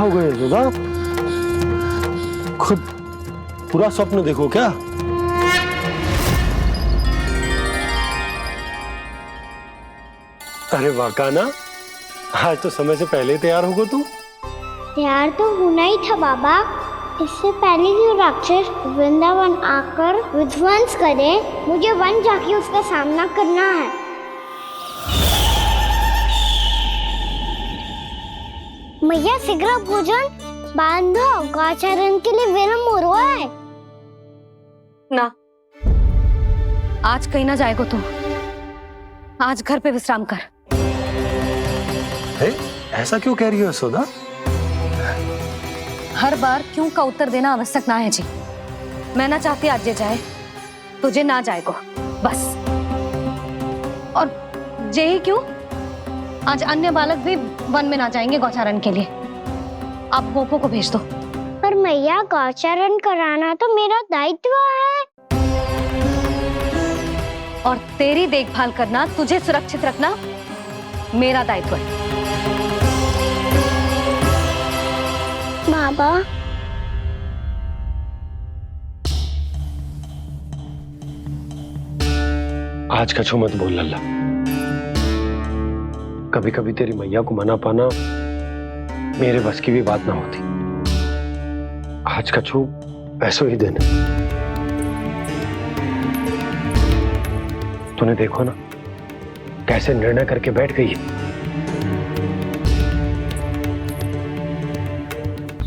हो गए यशोदा? खुद पूरा स्वप्न देखो क्या? अरे वाकाना, आज तो समय से पहले ही तैयार होगा तू। तैयार तो होना ही था बाबा। इससे पहले कि राक्षस वृंदावन आकर विध्वंस करे, मुझे वन जाके उसका सामना करना है। मैया शीघ्र भोजन बांधो, गौचरण के लिए विलंब हो रहा है। ना, आज कहीं ना जाएगा तू। आज घर पे विश्राम कर। ऐसा क्यों कह रही हो यशोदा? हर बार क्यों का उत्तर देना आवश्यक ना है जी। मैं ना चाहती आज ये जाए, तुझे ना जाएगा बस। और जे ही क्यों, आज अन्य बालक भी वन में ना जाएंगे गौचारण के लिए। आप गोपो को भेज दो। पर मैया गौचरण कराना तो मेरा दायित्व है। और तेरी देखभाल करना, तुझे सुरक्षित रखना मेरा दायित्व है। बाबा, आज कछु मत बोल लल्ला। कभी कभी तेरी मैया को मना पाना मेरे बस की भी बात ना होती। आज कछु ऐसो ही दिन है। तूने देखो ना कैसे निर्णय करके बैठ गई है।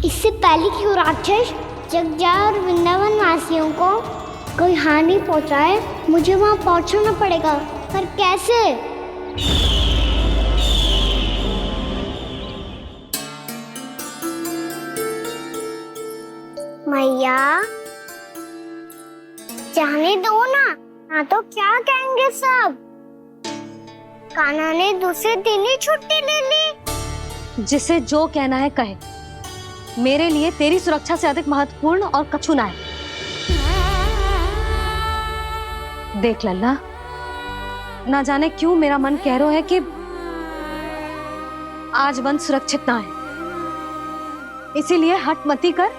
इससे पहले कि वो राक्षस जगजा और वृंदावन वासियों को कोई हानि पहुंचाए, मुझे वहां पहुंचना पड़ेगा। पर कैसे? मैया, जाने दो ना, हाँ तो क्या कहेंगे सब? कान्हा ने दूसरे दिन ही छुट्टी ले ली। जिसे जो कहना है कहे। मेरे लिए तेरी सुरक्षा से अधिक महत्वपूर्ण और कछु ना है। देख लल्ला, ना जाने क्यों मेरा मन कह रहा है कि आज वन सुरक्षित ना है। इसीलिए हट मती कर।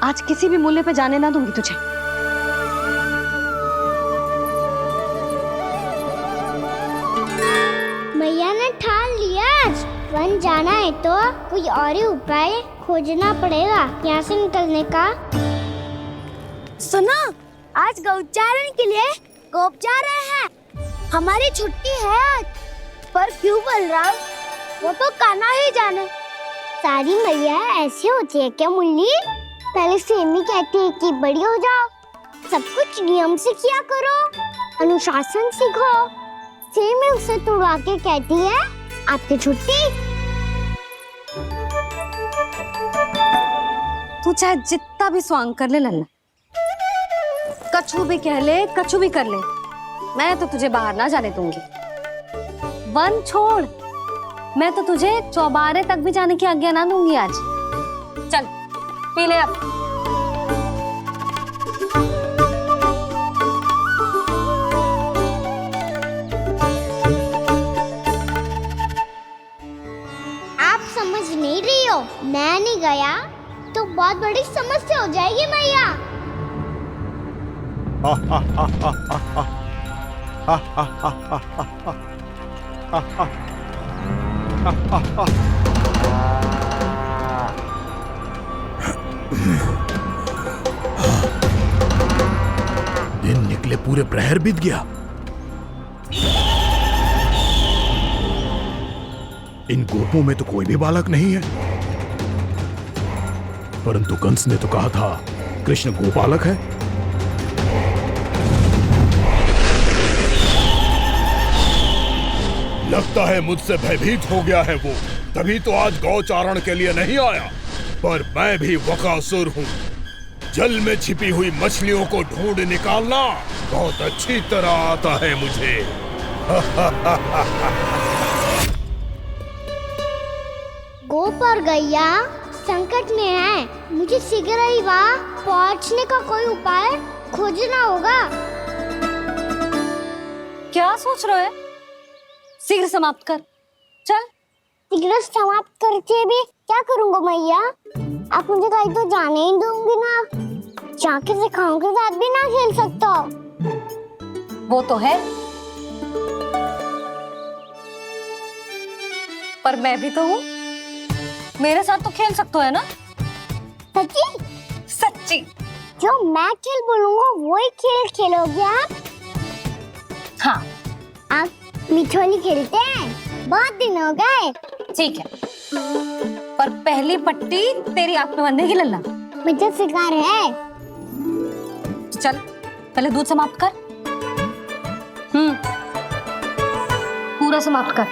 आज किसी भी मूल्य पे जाने ना दूंगी तुझे। मैया ने ठान लिया, आज वन जाना है तो कोई और ही उपाय खोजना पड़ेगा यहाँ से निकलने का। सुनो, आज गौचारण के लिए गोप जा रहे हैं। हमारी छुट्टी है आज। पर क्यों बलराम? वो तो कान्हा ही जाने। सारी मैया ऐसी होती है क्या मुन्नी? पहले सेमी कहती है कि बड़ी हो जाओ, सब कुछ नियम से किया करो, अनुशासन सीखो। सेमी उसे तुड़वा के कहती है आपकी छुट्टी। तू चाहे जितना भी स्वांग कर ले लल्ला, कछु भी कह ले, कछु भी कर ले, मैं तो तुझे बाहर ना जाने दूंगी। वन छोड़, मैं तो तुझे चौबारे तक भी जाने की आज्ञा ना दूंगी आज। चल पी ले अब। आप समझ नहीं रही हो, मैं नहीं गया तो बहुत बड़ी समस्या हो जाएगी मैया। दिन निकले पूरे प्रहर बीत गया। इन गोपों में तो कोई भी बालक नहीं है, परंतु कंस ने तो कहा था कृष्ण गोपालक है। लगता है मुझसे भयभीत हो गया है वो, तभी तो आज गौचारण के लिए नहीं आया। पर मैं भी वकासुर हूँ। जल में छिपी हुई मछलियों को ढूंढ निकालना बहुत अच्छी तरह आता है मुझे। गोप और गैया संकट में है, मुझे शीघ्र ही वहाँ पहुँचने का कोई उपाय खोजना होगा। क्या सोच रहे हो? शीघ्र समाप्त कर। चल सिगरेट समाप्त करके भी क्या करूंगा मैया? आप मुझे कहीं तो जाने ही दूंगी ना। जाके सिखाओं के साथ भी ना खेल सकता। वो तो है, पर मैं भी तो हूँ, मेरे साथ तो खेल सकते हो है ना? सच्ची? सच्ची। जो मैं खेल बोलूंगा वही खेल खेलोगे आप? हाँ आप मिठोली खेलते हैं? बहुत दिन हो गए। ठीक है, पर पहली पट्टी तेरी आंख में बनने की लल्ला। मुझे शिकार है। चल पहले दूध समाप्त कर। पूरा समाप्त कर।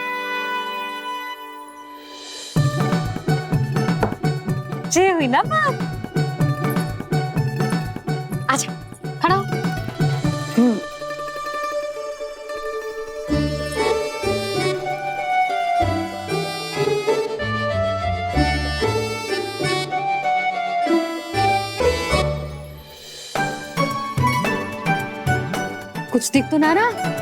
ये हुई ना बात। आजा खड़ा हो। कुछ दिख तो ना रहा।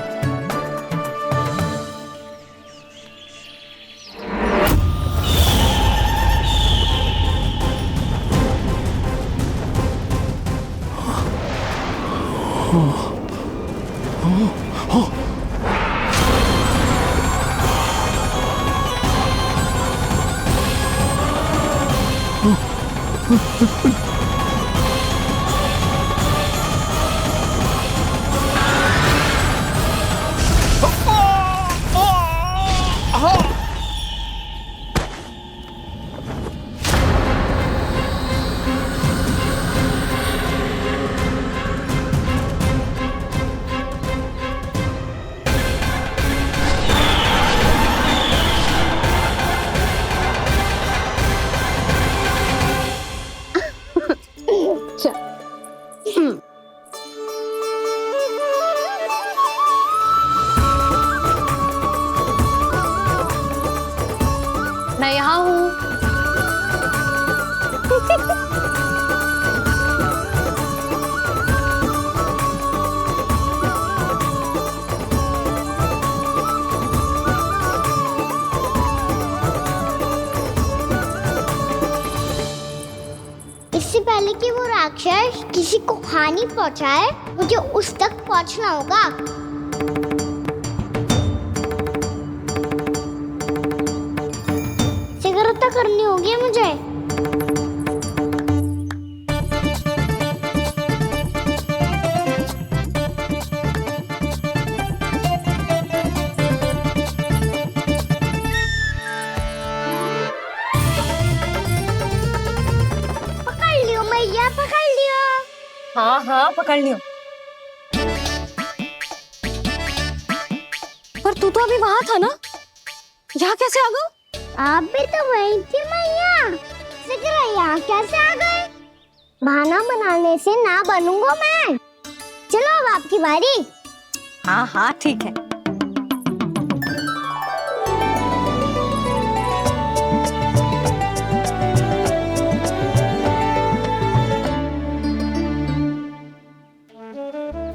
मैं यहाँ हूँ। इससे पहले कि वो राक्षस किसी को हानि पहुंचाए, मुझे उस तक पहुंचना होगा। सिगरेट करनी होगी मुझे। पकड़ लियो मैया, पकड़ लियो। हाँ हाँ पकड़ लियो। पर तू तो अभी वहां था ना, यहाँ कैसे आ गया? आप भी तो वही थी मैया। सिगरेट यहाँ कैसे आ गए? बहाना बनाने से ना बनूंगा मैं। चलो अब आपकी बारी। हाँ हाँ ठीक है।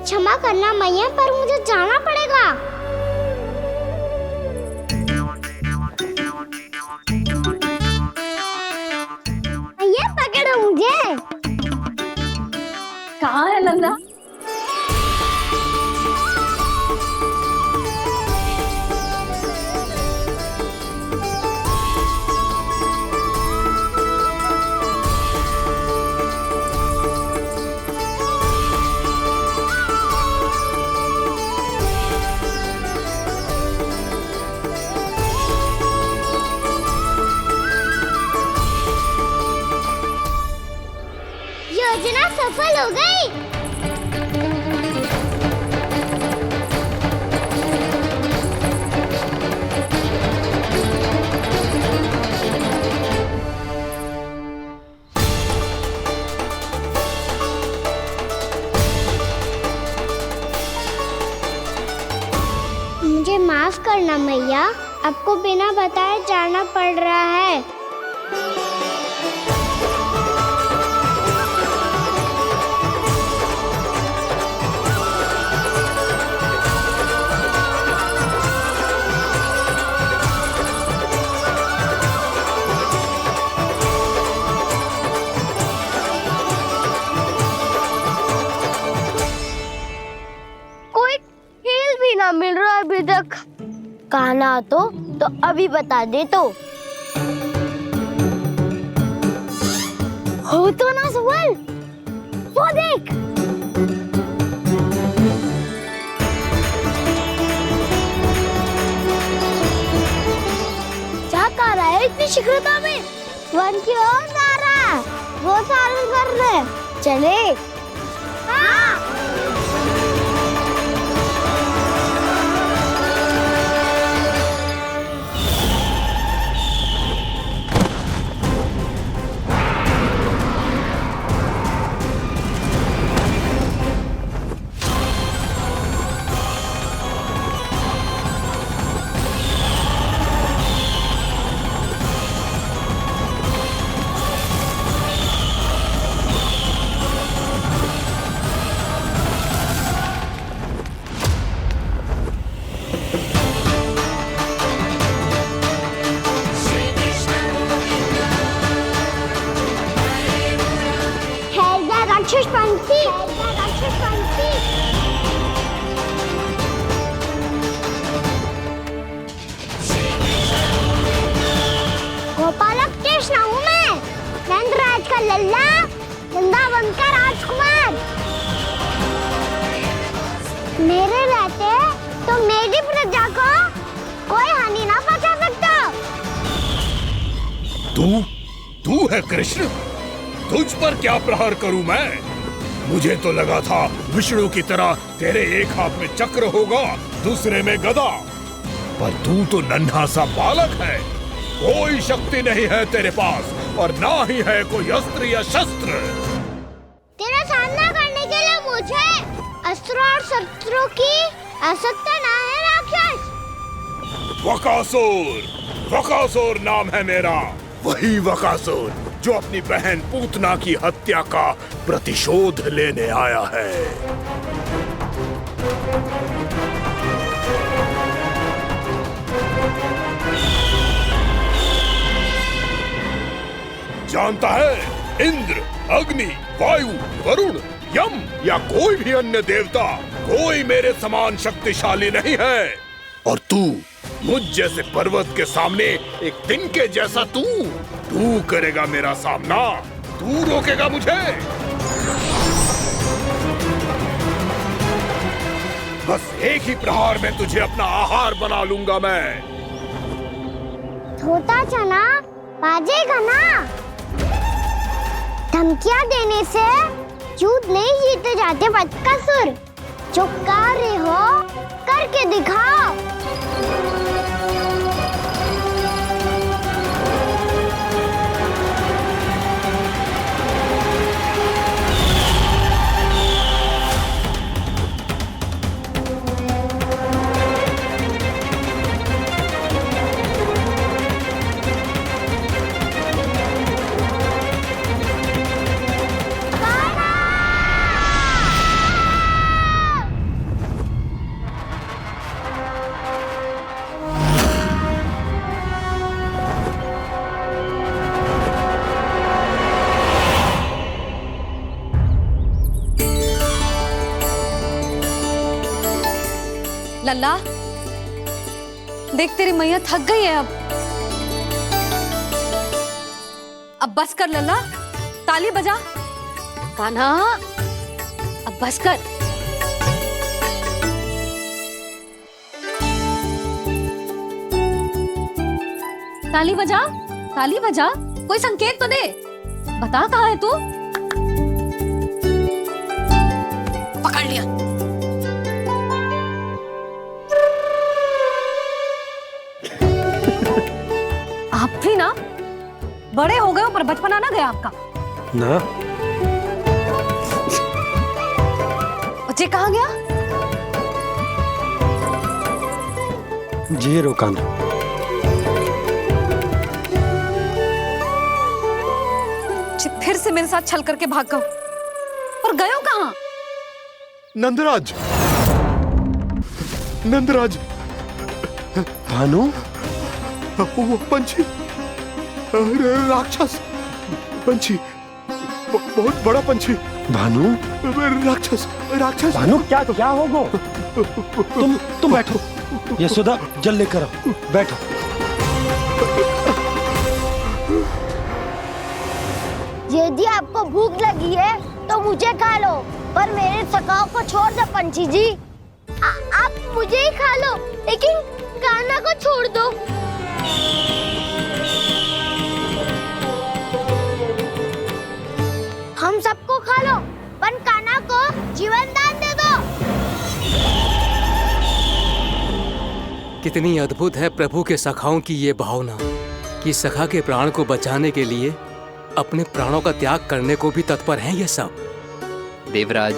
क्षमा करना मैया, पर मुझे जाना पड़ेगा। मैया पकड़ो मुझे। कहाँ है लल्ला? योजना सफल हो गई। मुझे माफ करना मैया, आपको बिना बताए जाना पड़ रहा है। क्या मिल रहा है अभी तक? कहना तो अभी बता दे तो। हो तो ना सुबल, वो देख। क्या कर रहा है इतनी शीघ्रता में? वन की ओर जा रहा है, वो चालू कर रहे। चले। हाँ। गोपालक कृष्ण हूँ मैं, नंदराज का लल्ला, वृंदावन का राजकुमार। मेरे रहते तो मेरी प्रजा को कोई हानि ना पहुंचा सकता। तू है कृष्ण? तुझ पर क्या प्रहार करूं मैं? मुझे तो लगा था विष्णु की तरह तेरे एक हाथ में चक्र होगा, दूसरे में गदा, पर तू तो नन्हा सा बालक है। कोई शक्ति नहीं है तेरे पास और ना ही है कोई अस्त्र या शस्त्र। तेरा सामना करने के लिए मुझे अस्त्र और शस्त्रों की आवश्यकता ना है राक्षस। वकासुर नाम है मेरा, वही वकासुर जो अपनी बहन पूतना की हत्या का प्रतिशोध लेने आया है। जानता है, इंद्र, अग्नि, वायु, वरुण, यम या कोई भी अन्य देवता, कोई मेरे समान शक्तिशाली नहीं है। और तू, मुझ जैसे पर्वत के सामने एक तिनके जैसा तू करेगा मेरा सामना? तू रोकेगा मुझे? बस एक ही प्रहार में तुझे अपना आहार बना लूंगा मैं। छोटा चना बाजेगा ना। धमकियां देने से युद्ध नहीं जीते जाते बदकसूर। जो कार्य हो करके दिखाओ। लल्ला, देख तेरी मैया थक गई है अब बस कर लल्ला, ताली बजा। कान्हा, अब बस कर। ताली बजा, ताली बजा, कोई संकेत तो दे, बता कहाँ है तू? पकड़ लिया। आप भी ना बड़े हो गए हो पर बचपना ना गया आपका ना। बच्चे कहाँ गया? जी रोकान। फिर से मेरे साथ छल करके भाग गए, और गए हो कहाँ? नंदराज, नंदराज, भानु, वो पंछी, राक्षस पंछी, बहुत बड़ा पंछी, भानु, राक्षस राक्षस। भानु क्या होगा? तुम बैठो, यशोदा जल लेकर आओ, बैठो। यदि आपको भूख लगी है तो मुझे खा लो, पर मेरे थकाव को छोड़ दो पंछी जी। आप मुझे ही खा लो, लेकिन कान्हा को छोड़ दो। हम सबको खा लो, पर कान्हा को जीवन दान दे दो। कितनी अद्भुत है प्रभु के सखाओं की ये भावना कि सखा के प्राण को बचाने के लिए अपने प्राणों का त्याग करने को भी तत्पर हैं ये सब। देवराज,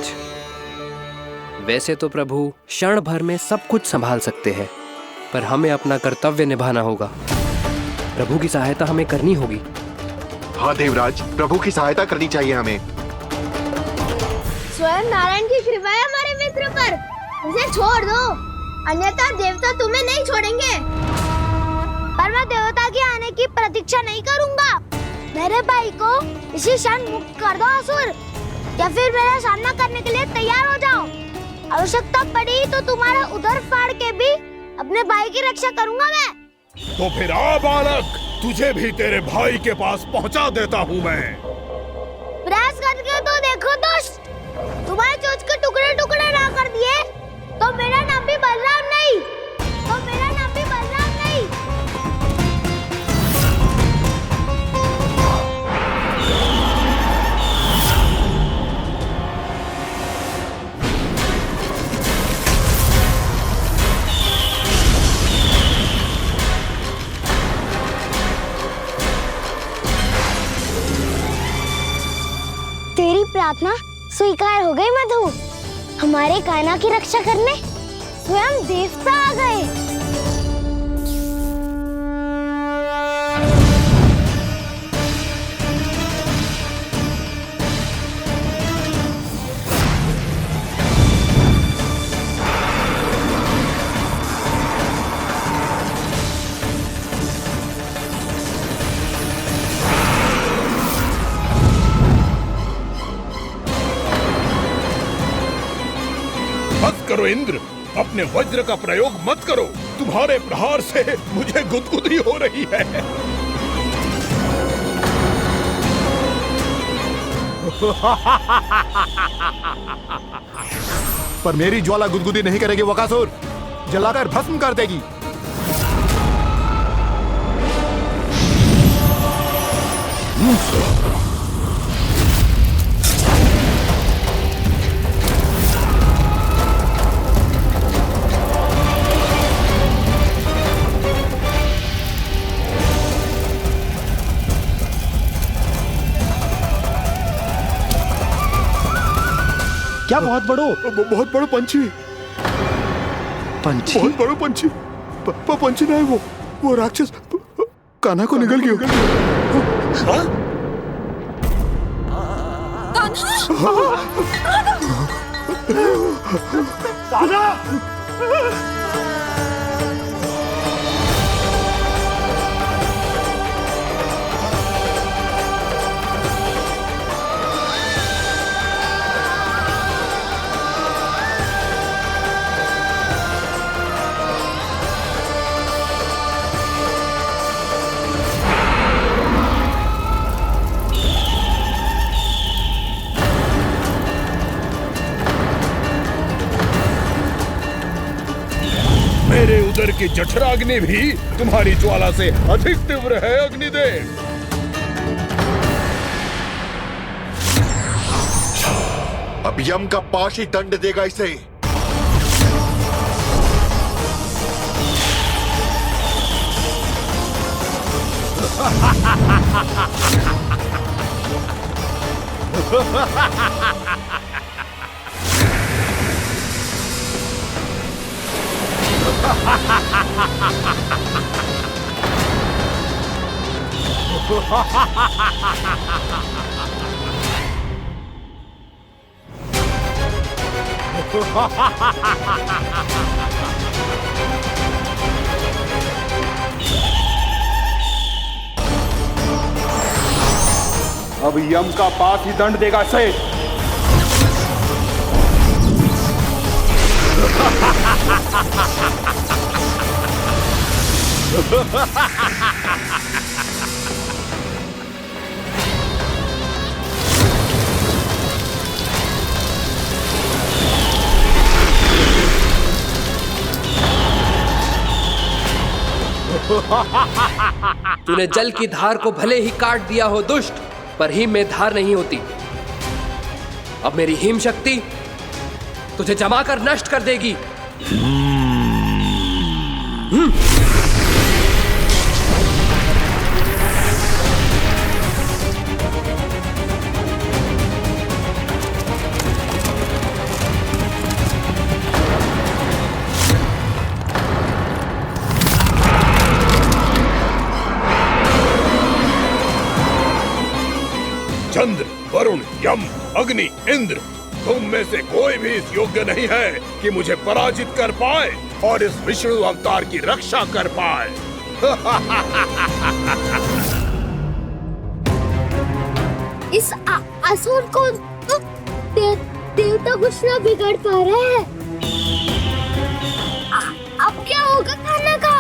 वैसे तो प्रभु क्षण भर में सब कुछ संभाल सकते हैं, पर हमें अपना कर्तव्य निभाना होगा। प्रभु की सहायता हमें करनी होगी। हाँ देवराज, प्रभु की सहायता करनी चाहिए हमें। स्वयं नारायण की कृपा है हमारे मित्र पर, उसे छोड़ दो, अन्यथा देवता तुम्हें नहीं छोड़ेंगे। पर मैं देवता के आने की प्रतीक्षा नहीं करूंगा। मेरे भाई को इसी क्षण मुक्त कर दो असुर, या फिर मेरा सामना करने के लिए तैयार हो जाओ। आवश्यकता पड़ी तो तुम्हारा उधर फाड़ के भी अपने भाई की रक्षा करूंगा मैं। तो फिर आ बालक, तुझे भी तेरे भाई के पास पहुंचा देता हूँ मैं। प्रयास करके तो देखो दोस्त, तुम्हारे चोंच के टुकड़े टुकड़े ना कर दिए तो मेरा नाम भी बलराम नहीं, तो मेरा नाम भी बलराम नहीं। तेरी प्रार्थना स्वीकार हो गई मधु। हमारे कान्हा की रक्षा करने स्वयं देवता आ गए। मत करो इंद्र, अपने वज्र का प्रयोग मत करो। तुम्हारे प्रहार से मुझे गुदगुदी हो रही है। पर मेरी ज्वाला गुदगुदी नहीं करेगी वकासुर, जलाकर भस्म कर देगी। क्या बहुत बहुत बड़ो पंछी। पंछी? बहुत बड़ो पंछी। पंछी नहीं, वो राक्षस कान्हा को निगल गया। मेरे उदर की जठराग्नि भी तुम्हारी ज्वाला से अधिक तीव्र है अग्निदेव। अब यम का पाश ही दंड देगा इसे। अब यम का पास ही दंड देगा इसे। तूने जल की धार को भले ही काट दिया हो दुष्ट, पर हिम में धार नहीं होती। अब मेरी हिम शक्ति तुझे जमाकर नष्ट कर देगी। चंद्र, वरुण, यम, अग्नि, इंद्र, तुम में से कोई भी इस योग्य नहीं है कि मुझे पराजित कर पाए और इस विष्णु अवतार की रक्षा कर पाए। इस असुर को तो देवता कुछ ना बिगाड़ पा रहे हैं। अब क्या होगा खाना का?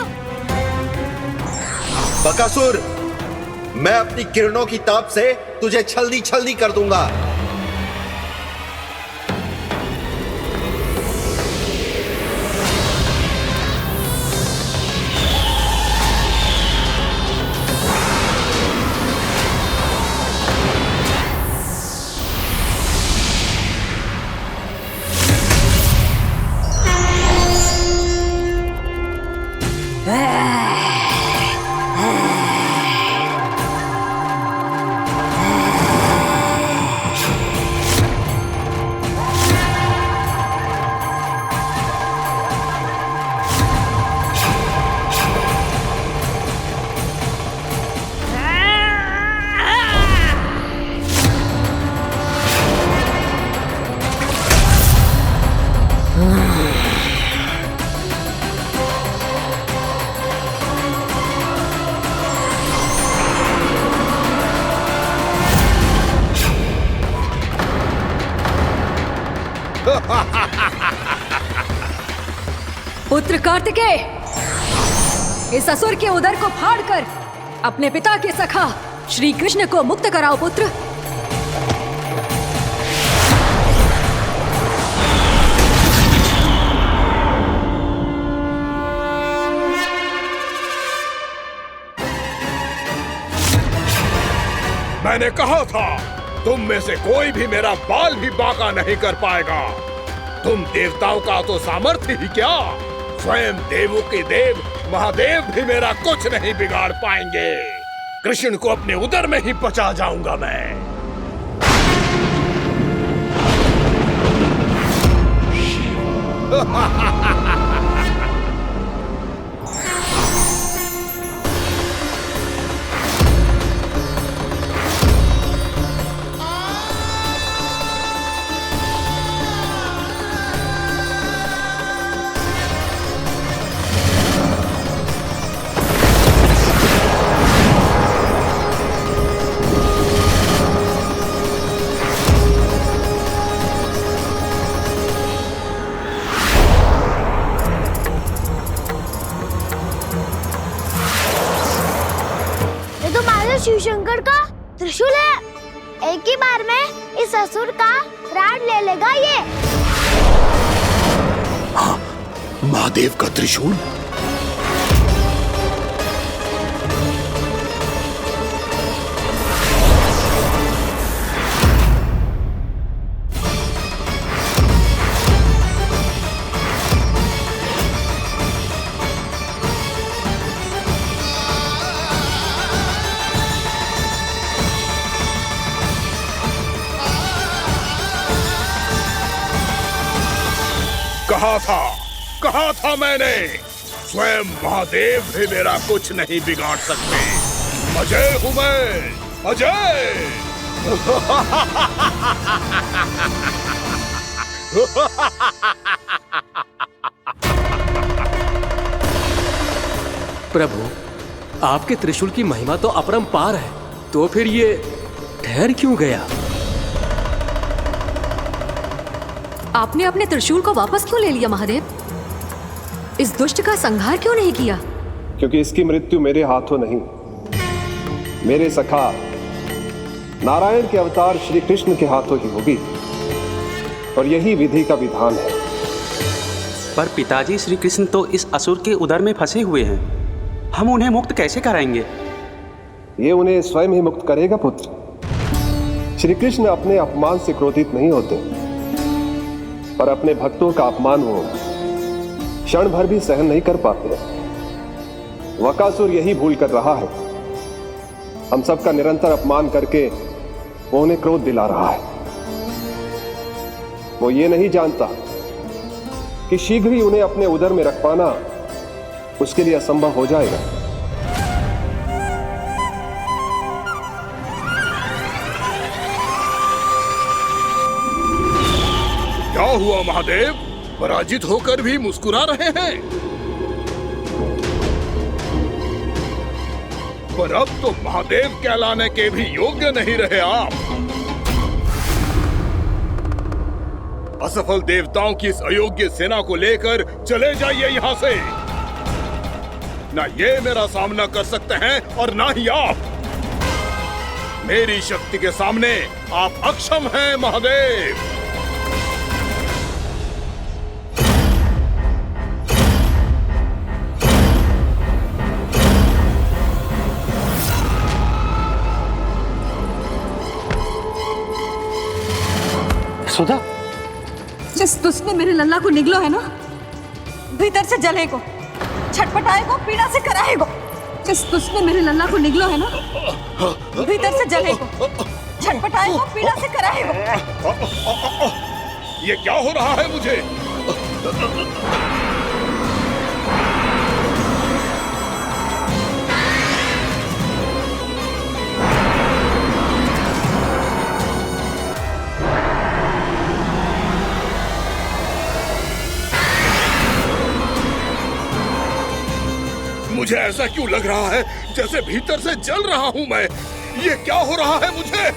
बकासुर, मैं अपनी किरणों की ताप से तुझे छल्दी छल्दी कर दूंगा। पुत्र कार्तिकेय, इस असुर के उदर को फाड़कर अपने पिता के सखा श्री कृष्ण को मुक्त कराओ पुत्र। मैंने कहा था, तुम में से कोई भी मेरा बाल भी बांका नहीं कर पाएगा। तुम देवताओं का तो सामर्थ्य ही क्या, स्वयं देवों के देव महादेव भी मेरा कुछ नहीं बिगाड़ पाएंगे। कृष्ण को अपने उदर में ही पचा जाऊंगा मैं। शिव शंकर का त्रिशूल है। एक ही बार में इस असुर का प्राण ले लेगा ये। हाँ, महादेव का त्रिशूल। कहा था मैंने, स्वयं महादेव भी मेरा कुछ नहीं बिगाड़ सकते। अजय हूं मैं, अजय। प्रभु, आपके त्रिशूल की महिमा तो अपरंपार है, तो फिर ये ठहर क्यों गया? आपने अपने त्रिशूल को वापस क्यों ले लिया महादेव? इस दुष्ट का संहार क्यों नहीं किया? क्योंकि इसकी मृत्यु मेरे हाथों नहीं, मेरे सखा नारायण के अवतार श्री कृष्ण के हाथों ही होगी, और यही विधि का विधान है। पर पिताजी, श्री कृष्ण तो इस असुर के उदर में फंसे हुए हैं, हम उन्हें मुक्त कैसे कराएंगे? ये उन्हें स्वयं ही मुक्त करेगा पुत्र। श्री कृष्ण अपने अपमान से क्रोधित नहीं होते, पर अपने भक्तों का अपमान वो क्षण भर भी सहन नहीं कर पाते। वकासुर यही भूल कर रहा है, हम सबका निरंतर अपमान करके वो उन्हें क्रोध दिला रहा है। वो ये नहीं जानता कि शीघ्र ही उन्हें अपने उदर में रख पाना उसके लिए असंभव हो जाएगा। क्या हुआ महादेव? पराजित होकर भी मुस्कुरा रहे हैं। पर अब तो महादेव कहलाने के भी योग्य नहीं रहे आप। असफल देवताओं की इस अयोग्य सेना को लेकर चले जाइए यहाँ से। ना ये मेरा सामना कर सकते हैं और ना ही आप। मेरी शक्ति के सामने आप अक्षम हैं महादेव। सुधा, जिस दुष्ट ने मेरे लल्ला को निगलो है ना, भीतर से जलेगो, छटपटाएगो, पीड़ा से कराएगो। जिस दुष्ट ने मेरे लल्ला को निगलो है ना, भीतर से जलेगो, छटपटाएगो, पीड़ा से कराएगो। ये क्या हो रहा है मुझे? मुझे ऐसा क्यों लग रहा है जैसे भीतर से जल रहा हूं मैं? ये क्या हो रहा है मुझे?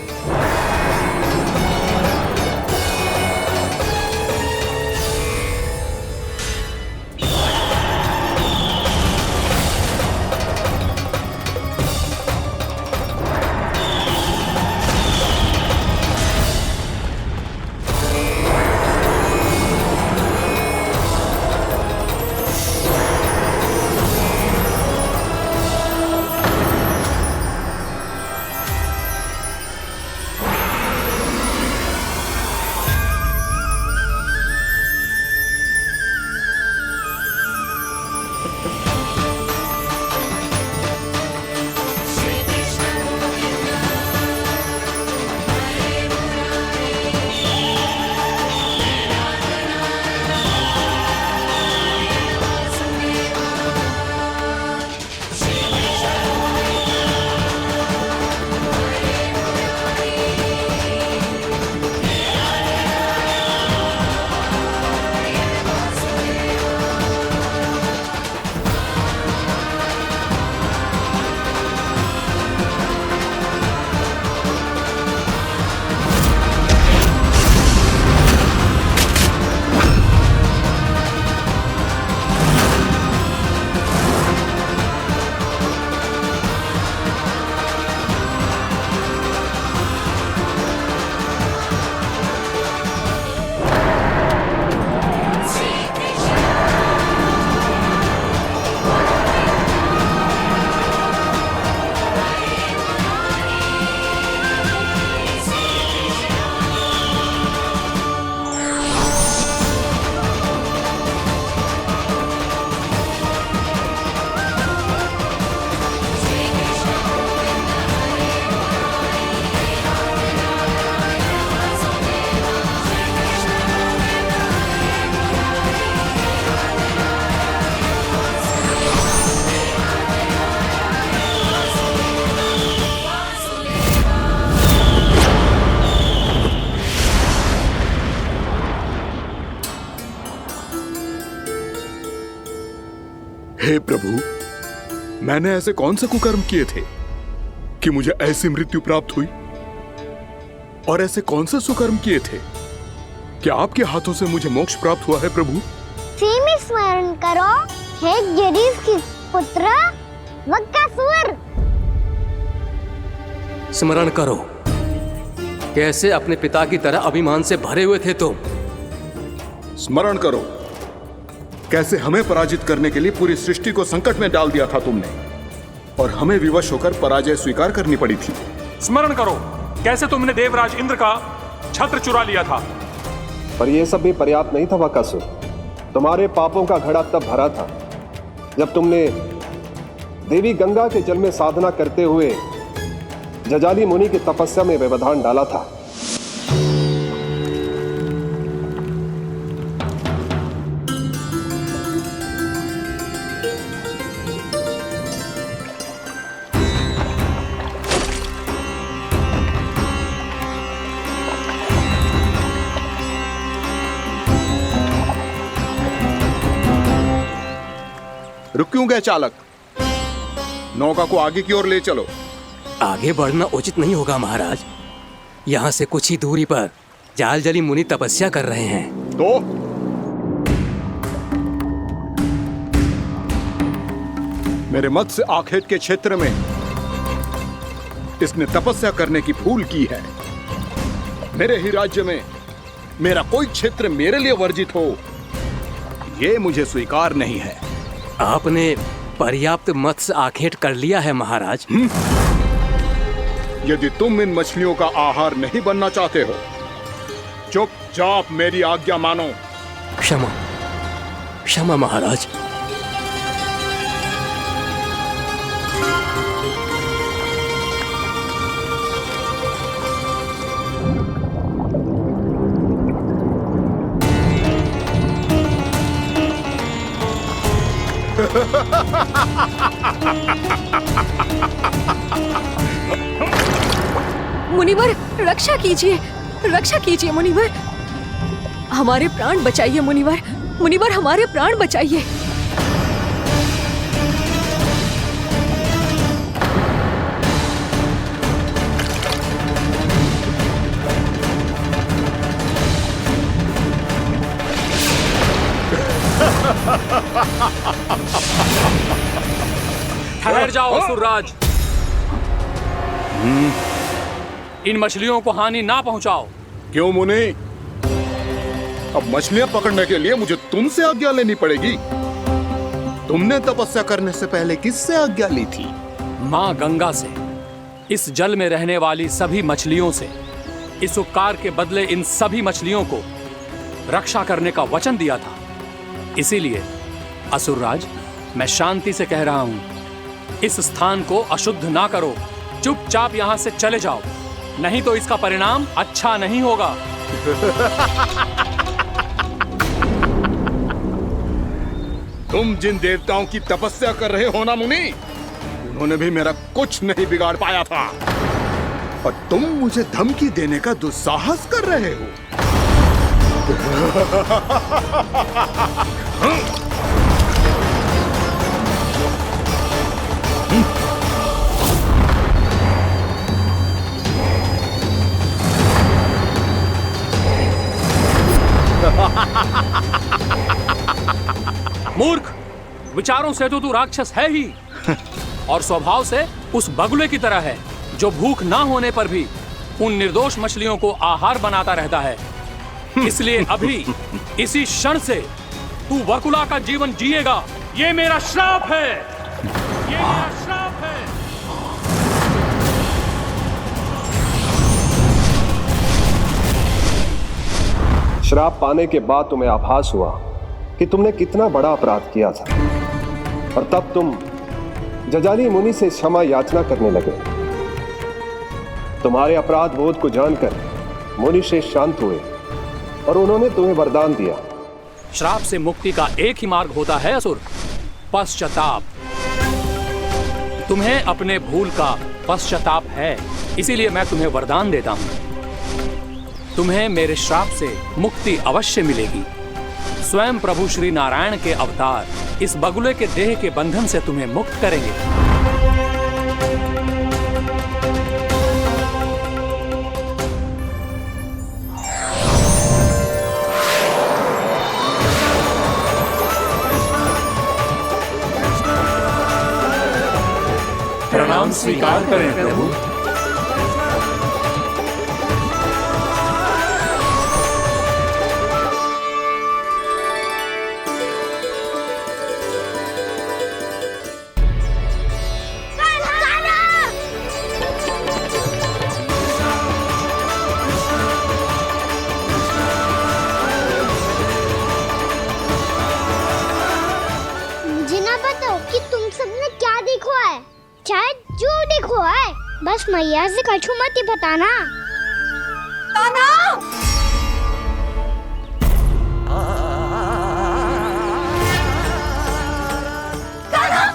हे प्रभु, मैंने ऐसे कौन से कुकर्म किए थे कि मुझे ऐसी मृत्यु प्राप्त हुई? और ऐसे कौन से सुकर्म किए थे कि आपके हाथों से मुझे मोक्ष प्राप्त हुआ है प्रभु? उसी में स्मरण करो, हे जरीस की पुत्र वक्कासुर। स्मरण करो, कैसे अपने पिता की तरह अभिमान से भरे हुए थे तुम। स्मरण करो, कैसे हमें पराजित करने के लिए पूरी सृष्टि को संकट में डाल दिया था तुमने, और हमें विवश होकर पराजय स्वीकार करनी पड़ी थी। स्मरण करो, कैसे तुमने देवराज इंद्र का छत्र चुरा लिया था। पर यह सब भी पर्याप्त नहीं था वकासुर। तुम्हारे पापों का घड़ा तब भरा था जब तुमने देवी गंगा के जल में साधना करते हुए जजाली मुनि की तपस्या में व्यवधान डाला था। रुक क्यों गए चालक? नौका को आगे की ओर ले चलो। आगे बढ़ना उचित नहीं होगा महाराज। यहाँ से कुछ ही दूरी पर जालजली मुनि तपस्या कर रहे हैं। तो मेरे मत्स्य आखेट के क्षेत्र में इसने तपस्या करने की भूल की है। मेरे ही राज्य में मेरा कोई क्षेत्र मेरे लिए वर्जित हो, यह मुझे स्वीकार नहीं है। आपने पर्याप्त मत्स्य आखेट कर लिया है महाराज। यदि तुम इन मछलियों का आहार नहीं बनना चाहते हो, चुपचाप मेरी आज्ञा मानो। क्षमा, क्षमा महाराज। मुनिवर, रक्षा कीजिए, रक्षा कीजिए मुनिवर। हमारे प्राण बचाइए मुनिवर, मुनिवर हमारे प्राण बचाइए। ठहर जाओ असुरराज, इन मछलियों को हानि ना पहुंचाओ। क्यों मुनि? अब मछलियां पकड़ने के लिए मुझे तुमसे आज्ञा लेनी पड़ेगी। तुमने तपस्या करने से पहले किससे आज्ञा ली थी? माँ गंगा से, इस जल में रहने वाली सभी मछलियों से। इस उपकार के बदले इन सभी मछलियों को रक्षा करने का वचन दिया था। इसीलिए असुरराज, मैं शांति से कह रहा हूं, इस स्थान को अशुद्ध ना करो। चुपचाप यहां से चले जाओ, नहीं तो इसका परिणाम अच्छा नहीं होगा। तुम जिन देवताओं की तपस्या कर रहे हो ना मुनि, उन्होंने भी मेरा कुछ नहीं बिगाड़ पाया था, और तुम मुझे धमकी देने का दुस्साहस कर रहे हो। मूर्ख, विचारों से तो तू राक्षस है ही, और स्वभाव से उस बगुले की तरह है जो भूख ना होने पर भी उन निर्दोष मछलियों को आहार बनाता रहता है। इसलिए अभी इसी क्षण से तू बगुला का जीवन जिएगा। ये मेरा श्राप है, ये मेरा श्राप है। श्राप पाने के बाद तुम्हें आभास हुआ कि तुमने कितना बड़ा अपराध किया था, और तब तुम जजाली मुनि से क्षमा याचना करने लगे। तुम्हारे अपराध बोध को जानकर मुनि श्रेष्ठ शांत हुए और उन्होंने तुम्हें वरदान दिया। श्राप से मुक्ति का एक ही मार्ग होता है असुर, पश्चाताप। तुम्हें अपने भूल का पश्चाताप है, इसीलिए मैं तुम्हें वरदान देता हूं। तुम्हें मेरे श्राप से मुक्ति अवश्य मिलेगी। स्वयं प्रभु श्री नारायण के अवतार इस बगुले के देह के बंधन से तुम्हें मुक्त करेंगे। हम स्वीकार करें प्रभु। मुझे ना बताओ कि तुम सबने क्या देखा है, शायद जो देखो है, बस मैया से कछु मत ही बताना। कान्हा! कान्हा!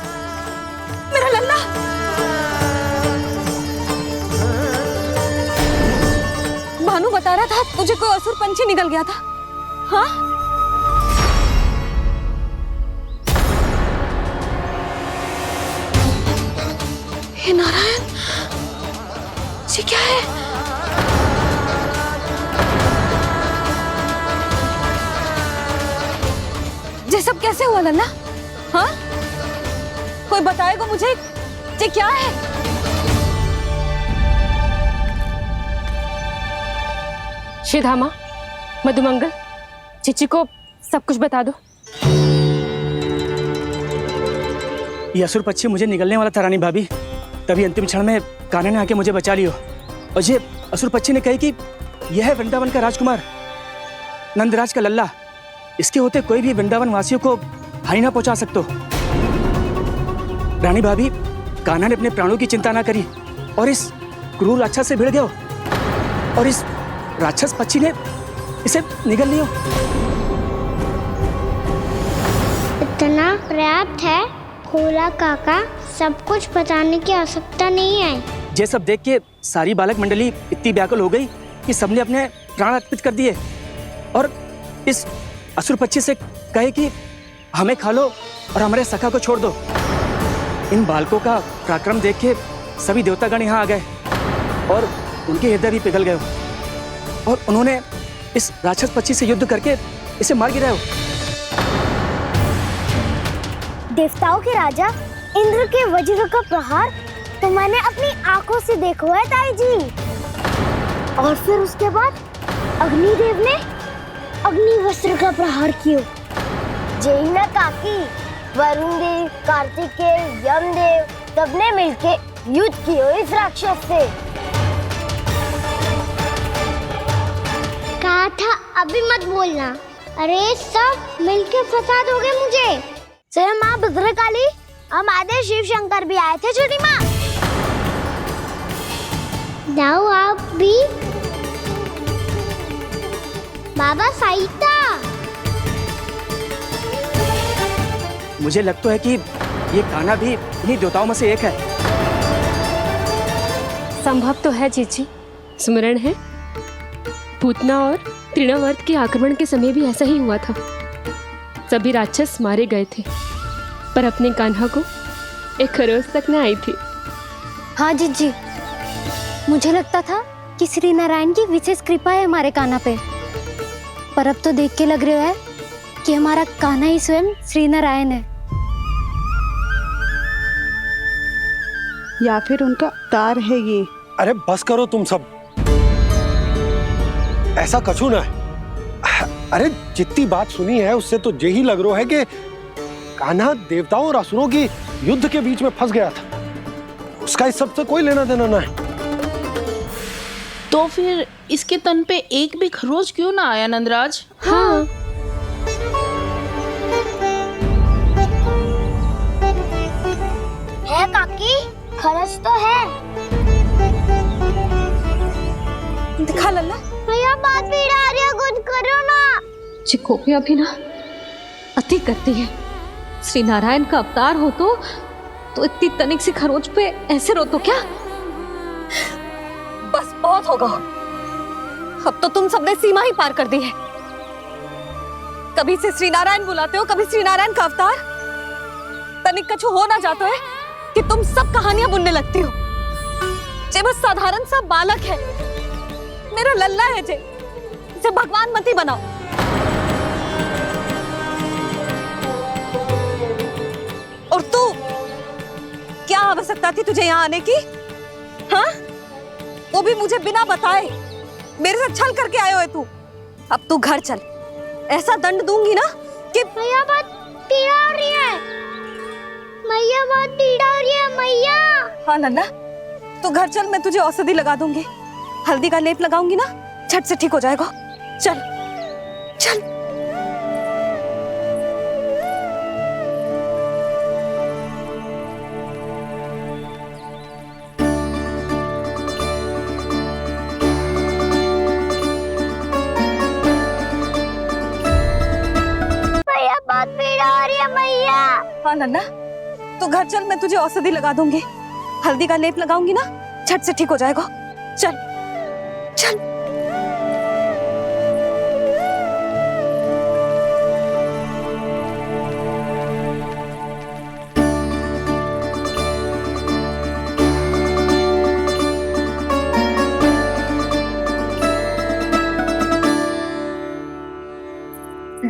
मेरा लल्ला! भानु बता रहा था तुझे कोई असुर पंछी निकल गया था। हाँ? हे नारायण, ये क्या है? ये सब कैसे हुआ लल्ला? हाँ? कोई बताएगा मुझे ये क्या है? श्रीधामा, मधुमंगल, चिची को सब कुछ बता दो। ये असुर पक्षी मुझे निकलने वाला था रानी भाभी, तभी अंतिम क्षण में कान्हा ने आके मुझे बचा लियो। और ये असुर पक्षी ने कही कि यह है वृंदावन का राजकुमार, नंदराज का लल्ला। इसके होते कोई भी वृंदावन वासियों को हानि ना पहुंचा सकते। रानी भाभी, कान्हा ने अपने प्राणों की चिंता ना करी और इस क्रूर राक्षस से भिड़ गयो और इस राक्षस पक्षी ने इसे निगल लियो। इतना पर्याप्त है भोला काका, सब कुछ बताने की आवश्यकता नहीं है। ये सब देख के सारी बालक मंडली इतनी व्याकुल हो गई कि सबने अपने प्राण अर्पित कर दिए और इस असुर पक्षी से कहे कि हमें खा लो और हमारे सखा को छोड़ दो। इन बालकों का पराक्रम देख के सभी देवतागण यहाँ आ गए और उनके हृदय भी पिघल गए और उन्होंने इस राक्षस पक्षी से युद्ध करके इसे मार गिराया। देवताओं के राजा इंद्र के वज्र का प्रहार तो मैंने अपनी आंखों से देखा है ताई जी। और फिर उसके बाद अग्निदेव ने अग्निवस्त्र का प्रहार किया। जय ना काकी, वरुण देव, कार्तिकेय, यमदेव सबने मिलके युद्ध किया इस राक्षस से। कहा था अभी मत बोलना। अरे सब मिलके फंसा दोगे मुझे। स्वयं माँ भद्रकाली, हमारे शिव शंकर भी आए थे छोटी माँ। जाओ आप भी। बाबा साईता, मुझे लगता है कि ये कान्हा भी इन्हीं देवताओं में से एक है। संभव तो है चीची, स्मरण है पूतना और तृणावर्त के आक्रमण के समय भी ऐसा ही हुआ था। सभी राक्षस मारे गए थे पर अपने कान्हा को एक खरोच तक न आई थी। हाँ जीजी, मुझे लगता था कि श्री नारायण की विशेष कृपा है हमारे कान्हा पे, पर अब तो देख के लग रहा है कि हमारा कान्हा ही स्वयं श्री नारायण है। या फिर उनका अवतार है ये। अरे बस करो तुम सब, ऐसा कछु ना है। अरे जितनी बात सुनी है उससे तो यही लग रहा है कि कान्हा देवताओं और असुरों की युद्ध के बीच में फंस गया था। उसका इस सब से कोई लेना देना ना है। तो फिर इसके तन पे एक भी खरोच क्यों ना आया नंदराज? हाँ, है काकी, खरच तो है। दिखा लल्ला। भैया बात भी आ रही है, कुछ करो ना। चिकोपिया भी ना अति करती है। श्री नारायण का अवतार हो तो इतनी तनिक सी खरोच पे ऐसे रो तो क्या? बस बहुत होगा। अब तो तुम सबने सीमा ही पार कर दी है। कभी से श्री नारायण बुलाते हो, कभी श्री नारायण का अवतार। तनिक कछु हो ना जाता है कि तुम सब कहानियां बुनने लगती हो। जे बस साधारण सा बालक है, मेरा लल्ला है जे, इसे भगवान मत ही बनाओ। और तू क्या आवश्यकता थी तुझे यहाँ आने की? हाँ, वो भी मुझे बिना बताए। मेरे साथ छल करके आए हो तू। अब तू घर चल, ऐसा दंड दूंगी ना कि मैया बहुत पीड़ा हो रही है। मैया बहुत पीड़ा हो रही है मैया। हाँ नन्ना, तू घर चल, मैं तुझे औषधि लगा दूंगी। हल्दी का लेप लगाऊंगी ना, झट से ठीक हो जाएगा। चल चल। मैया बहुत पीड़ा हो रही है मैया। हाँ नन्ना, तू घर चल, मैं तुझे औषधि लगा दूंगी। हल्दी का लेप लगाऊंगी ना, झट से ठीक हो जाएगा। चल चल।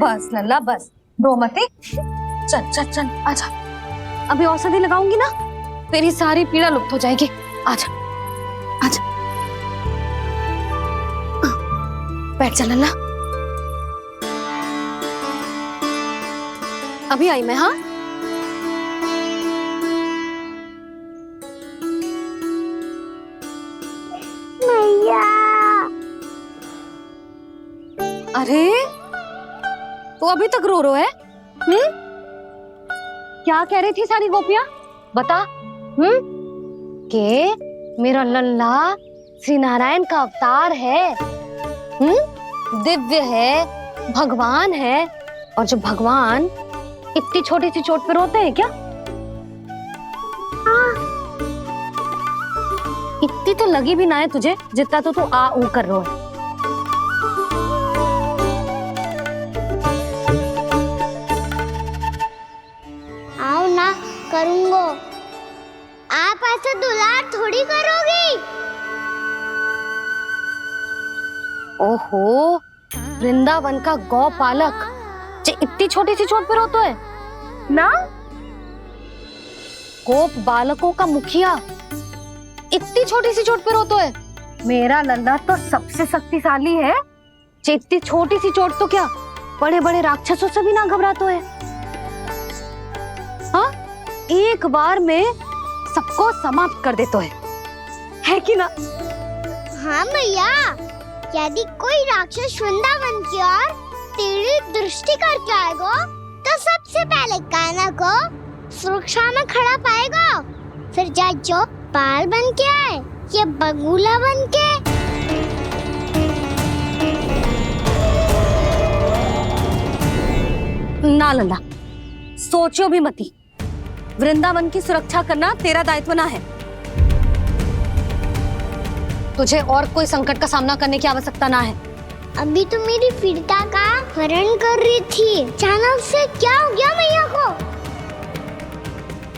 बस लल्ला बस, रो मत। चल चल चल, आजा। अभी औषधि लगाऊंगी ना, तेरी सारी पीड़ा लुप्त हो जाएगी। आजा आजा, बैठ जा लल्ला। अभी आई मैं। हाँ, मैया। अरे तो अभी तक रो रो है? क्या कह रही थी सारी गोपियां? बता। के मेरा लल्ला श्री नारायण का अवतार है, दिव्य है, भगवान है। और जो भगवान इतनी छोटी सी चोट पे रोते हैं क्या? इतनी तो लगी भी ना है तुझे, जितना तो तू आ ऊ कर रो है। आओ ना, करूंगो। आप ऐसा दुलार थोड़ी करोगी। ओहो, वृंदावन का गौपालक जो इतनी छोटी सी चोट पे रोता है ना? गोप बालकों का मुखिया इतनी छोटी सी चोट पे रोता है? मेरा लल्ला तो सबसे शक्तिशाली है। इतनी छोटी सी चोट तो क्या, बड़े बड़े राक्षसों से भी ना घबराता है। हाँ, एक बार में सबको समाप्त कर देता है कि ना? हाँ मैया, यदि कोई राक्षस वृंदावन की ओर तेरी दृष्टि करके आएगा, तो सबसे पहले कान्हा को सुरक्षा में खड़ा पाएगा। फिर चाहे जो बाल बन के आए या बगुला बन के। ना लल्ला, सोचो भी मती। वृंदावन की सुरक्षा करना तेरा दायित्व ना है। तुझे और कोई संकट का सामना करने की आवश्यकता ना है। अभी तो मेरी पीड़िता का हरण कर रही थी, अचानक से क्या हो गया मैया को?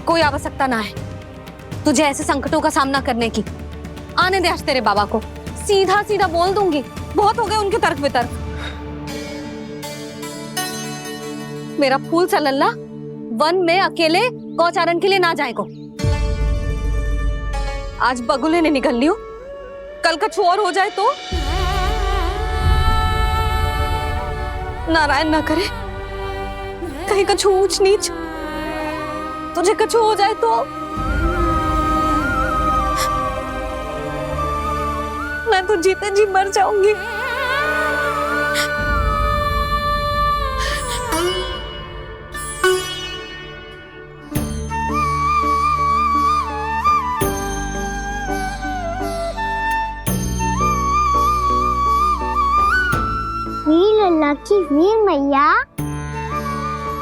कोई आवश्यकता ना है तुझे ऐसे संकटों का सामना करने की। आने दे आज तेरे बाबा को, सीधा सीधा बोल दूंगी। बहुत हो गए उनके तर्क वितर्क। मेरा फूल सा लल्ला वन में अकेले गौचारण के लिए ना जाएगो। आज बगुले ने निकल लियो, कल कछु और हो जाए तो? नारायण ना करे, कहीं कछु ऊंच नीच तुझे कछु हो जाए तो? मैं तो जीते जी मर जाऊंगी। वीर लल्ला की वीर मैया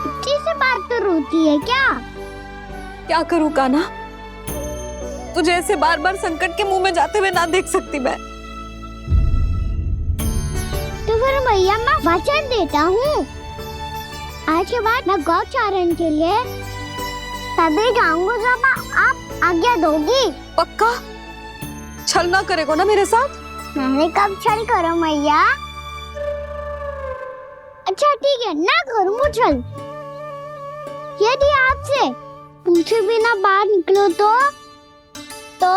इतनी से बात तो रोती है क्या? क्या करूं कान्हा, तुझे ऐसे बार बार संकट के मुंह में जाते हुए ना देख सकती मैं। तो फिर मैया मैं वचन देता हूँ, आज के बाद मैं गौचारण के लिए तभी जाऊंगा जब आप आज्ञा दोगी। पक्का? छल ना करेगा ना मेरे साथ? मैंने कब छल करो मैया? अच्छा ठीक है, ना करूँ छल। यदि आपसे पूछे बिना बाहर निकलो तो तो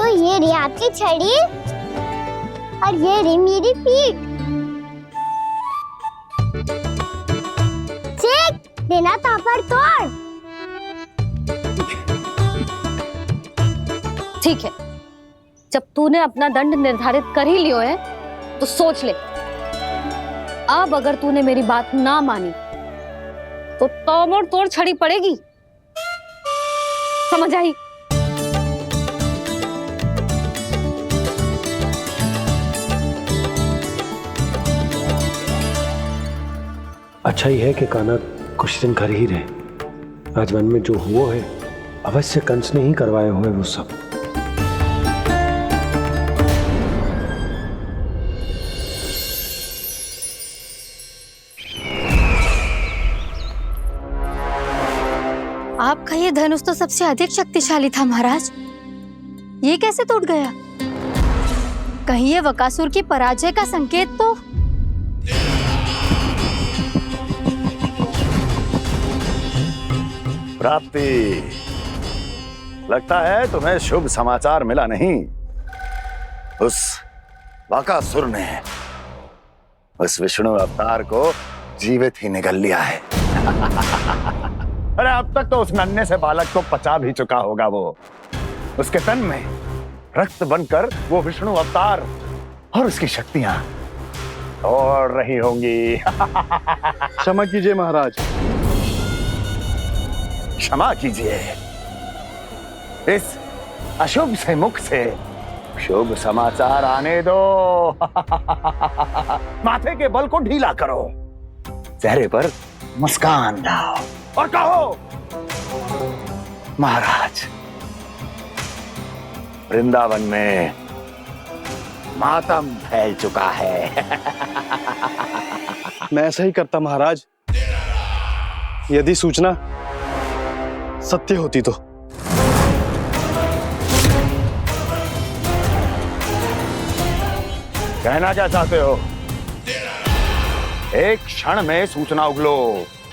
ये रही आपकी छड़ी और ये रही मेरी पीठ। चेक देना तापर तोड़। ठीक है, जब तूने अपना दंड निर्धारित कर ही लियो है तो सोच ले, अब अगर तूने मेरी बात ना मानी तो तोड़ तोड़ छड़ी पड़ेगी। समझ आई? अच्छा ही है कि कान्हा कुछ दिन घर ही रहे। आज वन में जो हुआ है अवश्य कंस ने ही करवाए हुए वो सब। आपका ये धनुष तो सबसे अधिक शक्तिशाली था महाराज, ये कैसे टूट गया? कहीं ये बकासुर की पराजय का संकेत तो? प्राप्ति, लगता है तुम्हें शुभ समाचार मिला नहीं। उस बकासुर ने उस विष्णु अवतार को जीवित ही निगल लिया है। अरे अब तक तो उस नन्हे से बालक को पचा भी चुका होगा वो। उसके तन में रक्त बनकर वो विष्णु अवतार और उसकी शक्तियां दौड़ रही होंगी। क्षमा कीजिए महाराज। क्षमा कीजिए, इस अशुभ से मुख से शुभ समाचार आने दो। माथे के बल को ढीला करो, चेहरे पर मुस्कान लाओ और कहो, महाराज, वृंदावन में मातम फैल चुका है। मैं ऐसा ही करता महाराज, यदि सूचना सत्य होती तो। कहना क्या चाहते हो? एक क्षण में सूचना उगलो,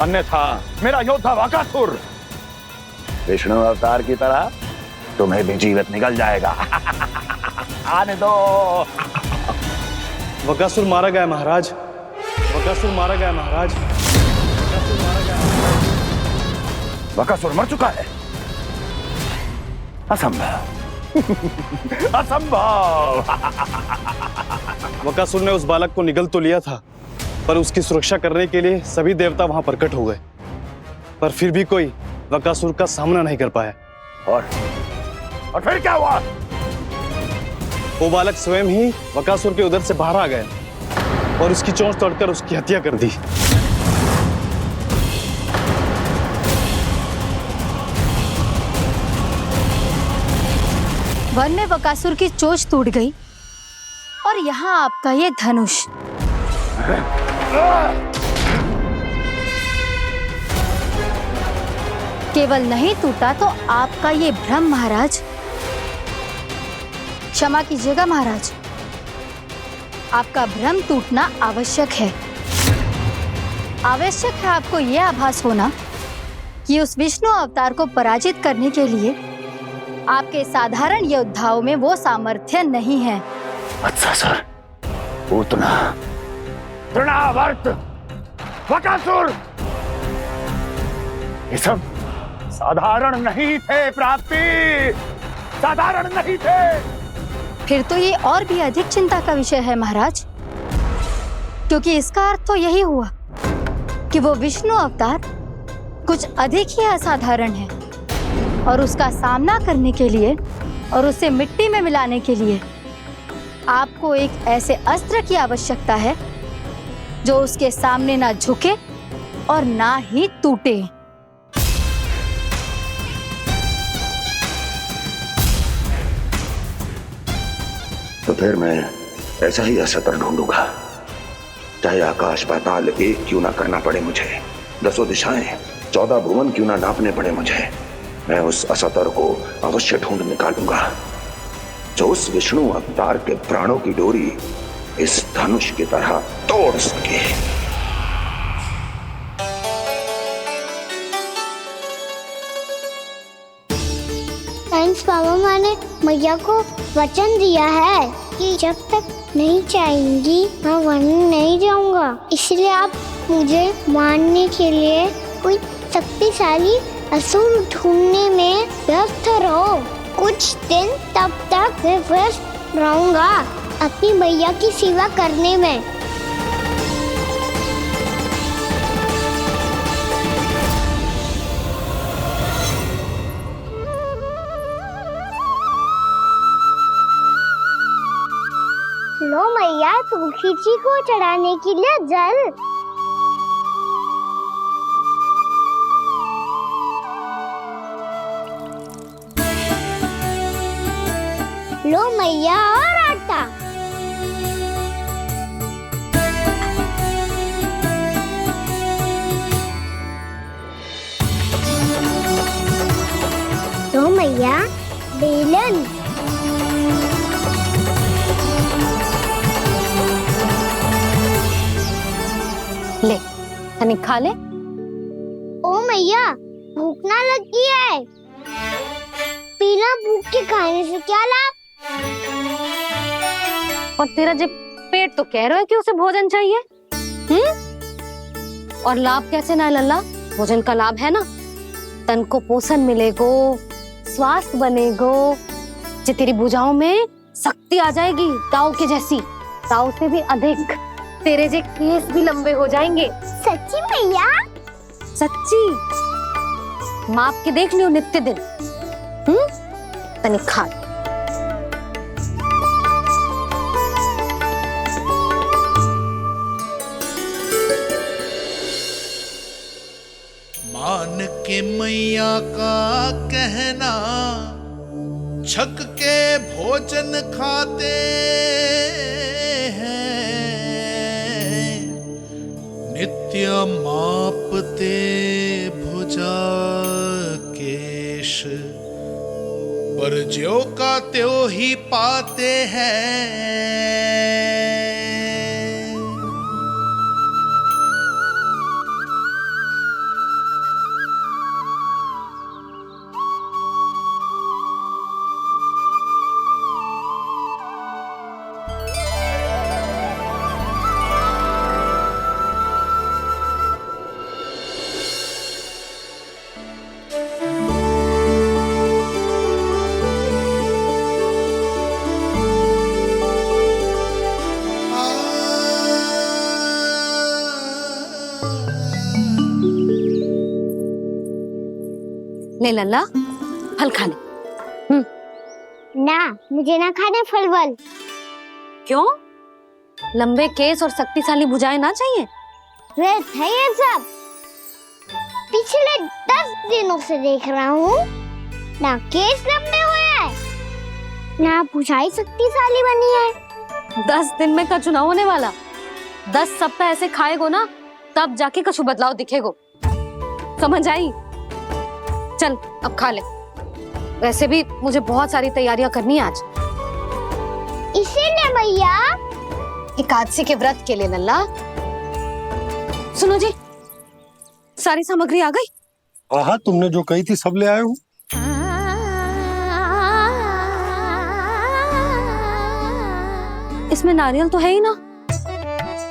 अन्यथा मेरा योद्धा बकासुर विष्णु अवतार की तरह तुम्हें भी जीवित निकल जाएगा। आने दो। बकासुर मारा गया महाराज, बकासुर मारा गया महाराज, बकासुर मारा गया। बकासुर मर चुका है? असंभव। असंभव। बकासुर ने उस बालक को निगल तो लिया था, पर उसकी सुरक्षा करने के लिए सभी देवता वहां प्रकट हो गए, पर फिर भी कोई बकासुर का सामना नहीं कर पाया। और फिर क्या हुआ? वो बालक स्वयं ही बकासुर के उदर से बाहर आ गया और उसकी चोंच तोड़कर उसकी हत्या कर दी। वन में बकासुर की चोंच टूट गई और यहाँ आपका ये धनुष। केवल नहीं टूटा तो आपका ये भ्रम महाराज। क्षमा कीजिएगा महाराज, आपका भ्रम टूटना आवश्यक है। आवश्यक है आपको यह आभास होना कि उस विष्णु अवतार को पराजित करने के लिए आपके साधारण योद्धाओं में वो सामर्थ्य नहीं है। वत्सासुर, पूतना, तृणावर्त, बकासुर, ये सब साधारण नहीं थे प्राप्ति, साधारण नहीं थे। फिर तो ये और भी अधिक चिंता का विषय है महाराज, क्योंकि इसका अर्थ तो यही हुआ कि वो विष्णु अवतार कुछ अधिक ही असाधारण है और उसका सामना करने के लिए और उसे मिट्टी में मिलाने के लिए आपको एक ऐसे अस्त्र की आवश्यकता है जो उसके सामने ना झुके और ना ही टूटे। तो फिर मैं ऐसा ही अस्त्र ढूंढूंगा, चाहे आकाश पाताल एक क्यों ना करना पड़े मुझे। 10 दिशाएं 14 भुवन क्यों ना नापने पड़े मुझे, मैं उस असतर को अवश्य ढूंढ निकालूंगा जो उस विष्णु अवतार के प्राणों की डोरी इस धनुष की तरह तोड़ सके। थैंक्स पापा, मैंने मैया को वचन दिया है कि जब तक नहीं चाहेंगी मैं वन नहीं जाऊंगा। इसलिए आप मुझे मारने के लिए कोई शक्तिशाली असुर ढूंढने में व्यस्त रहो। कुछ दिन तब तक मैं व्यस्त रहूंगा अपनी मैया की सेवा करने में। लो मैया, तुलसी जी को चढ़ाने के लिए जल। लो मैया, और आटा। लो मैया, बेलन। ले तनिक खा ले। ओ मैया, भूख ना लगी है। बिना भूख के खाने से क्या लाभ? और तेरा जब पेट तो कह रहा है कि उसे भोजन चाहिए। और लाभ कैसे ना है लल्ला? भोजन का लाभ है ना, तन को पोषण मिलेगो, स्वास्थ्य बनेगो, जे तेरी भुजाओं में शक्ति आ जाएगी ताऊ के जैसी, ताऊ से भी अधिक। तेरे जे केस भी लंबे हो जाएंगे। सच्ची मैया? सच्ची। माप के देख लियो नित्य दिन। तनिक खा। मान के मैया का कहना, छक के भोजन खाते हैं, नित्य मापते भुजा केश, पर ज्यों का त्यों ही पाते हैं। ले लल्ला, फल खा ले। ना, मुझे ना खाने फल वल। क्यों? लंबे केस और शक्तिशाली भुजाएं ना चाहिए? व्यर्थ है ये सब। पिछले 10 दिनों से देख रहा हूँ, ना केस लंबे हुए हैं, ना भुजाएं शक्तिशाली बनी है। 10 दिन में कछु ना होने वाला। 10 सप्ताह ऐसे खाएगो ना, तब जाके कछु बदलाव दिखेगो। समझ आई? चल अब खा ले। वैसे भी मुझे बहुत सारी तैयारियां करनी है आज। इसीलिए भैया, एकादशी के व्रत के लिए लल्ला। सुनो जी, सारी सामग्री आ गई? हाँ, तुमने जो कही थी सब ले आए हूँ। इसमें नारियल तो है ही ना,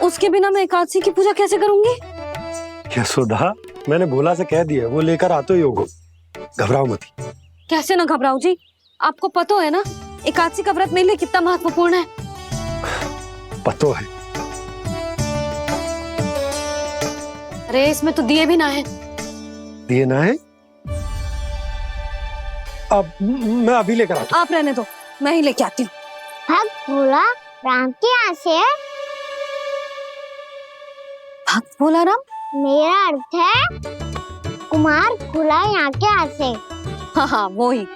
उसके बिना मैं एकादशी की पूजा कैसे करूंगी? यशोदा, मैंने भोला से कह दिया, वो लेकर आते ही होगा। घबराओ मत। कैसे ना घबराओ जी, आपको पता है ना एकादशी का व्रत मेरे लिए कितना महत्वपूर्ण है। पता है। अरे इसमें तो दिए भी ना है। दिए ना है? अब मैं अभी लेकर आता हूँ। आप रहने दो, मैं ही लेके आती हूँ। भक्त भोला राम के यहाँ से है? भक्त भोला राम? मेरा अर्थ है कुमार भोला यहाँ के यहाँ से। हाँ हाँ, वो ही।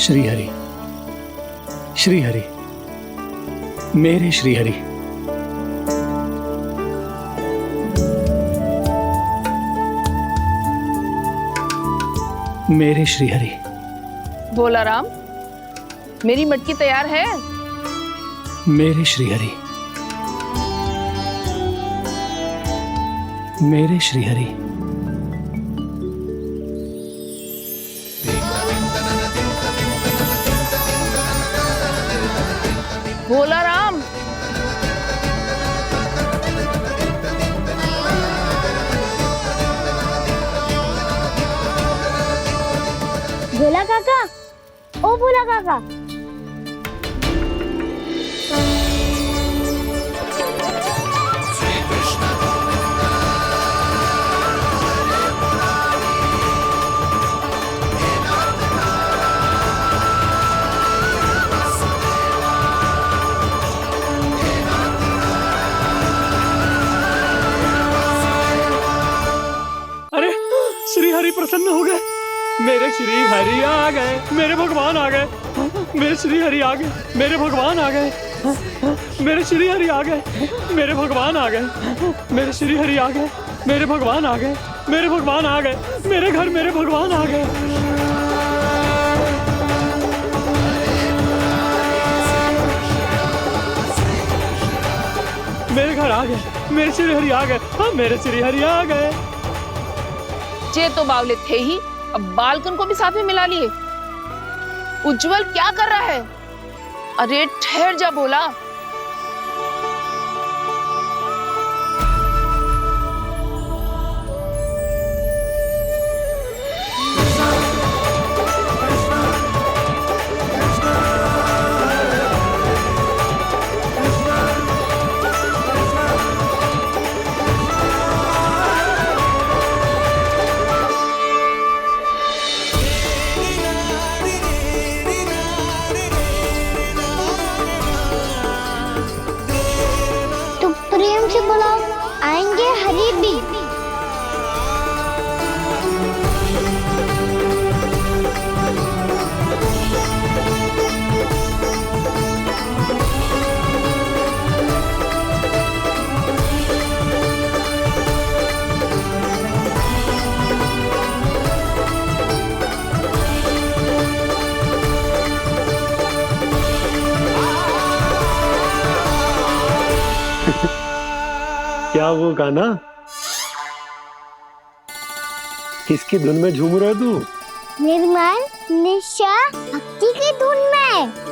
श्री हरि, श्री हरि, मेरे श्री हरि। मेरे श्री हरि। भोला राम, मेरी मटकी तैयार है? मेरे श्री हरि, मेरे श्री हरि। भोला राम, भोला काका, ओ भोला काका। अरे श्री हरि प्रसन्न हो गए, मेरे श्री हरि आ गए, मेरे भगवान आ गए, मेरे श्री हरि आ गए, मेरे भगवान आ गए, मेरे श्री हरि आ गए, मेरे भगवान आ गए, मेरे श्री हरि आ गए, मेरे भगवान आ गए, मेरे भगवान आ गए, मेरे घर मेरे भगवान आ गए। मेरे घर आ गए, मेरे श्री हरि आ गए, हाँ मेरे श्री हरि आ गए। जे तो बावले थे ही, अब बालकन को भी साथ में मिला लिए। उज्जवल क्या कर रहा है? अरे ठहर जा भोला। प्रेम से बुलाओ, आएंगे हरि भी। क्या वो गाना? किसकी धुन में झूम रहे तू? निर्मल निशा भक्ति की धुन में।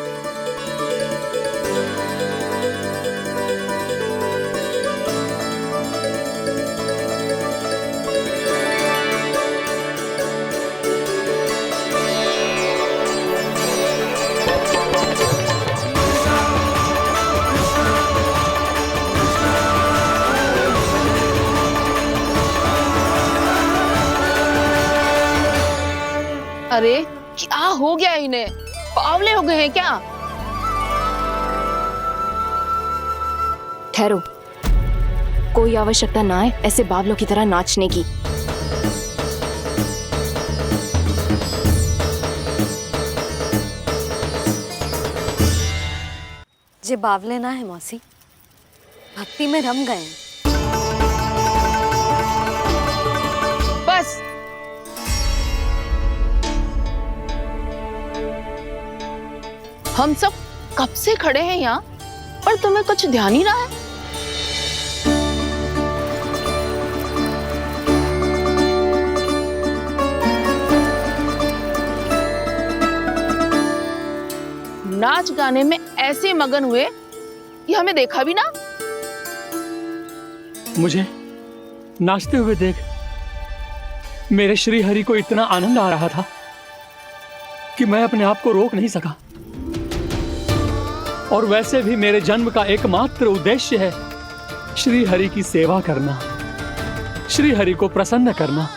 अरे क्या हो गया इन्हें? बावले हो गए हैं क्या? ठहरो, कोई आवश्यकता ना है ऐसे बावलों की तरह नाचने की। जे बावले ना है मौसी, भक्ति में रम गए। बस हम सब कब से खड़े हैं यहाँ, पर तुम्हें कुछ ध्यान ही रहा है। नाच गाने में ऐसे मगन हुए कि हमें देखा भी ना। मुझे नाचते हुए देख मेरे श्री हरि को इतना आनंद आ रहा था कि मैं अपने आप को रोक नहीं सका। और वैसे भी मेरे जन्म का एकमात्र उद्देश्य है श्री हरि की सेवा करना, श्री हरि को प्रसन्न करना।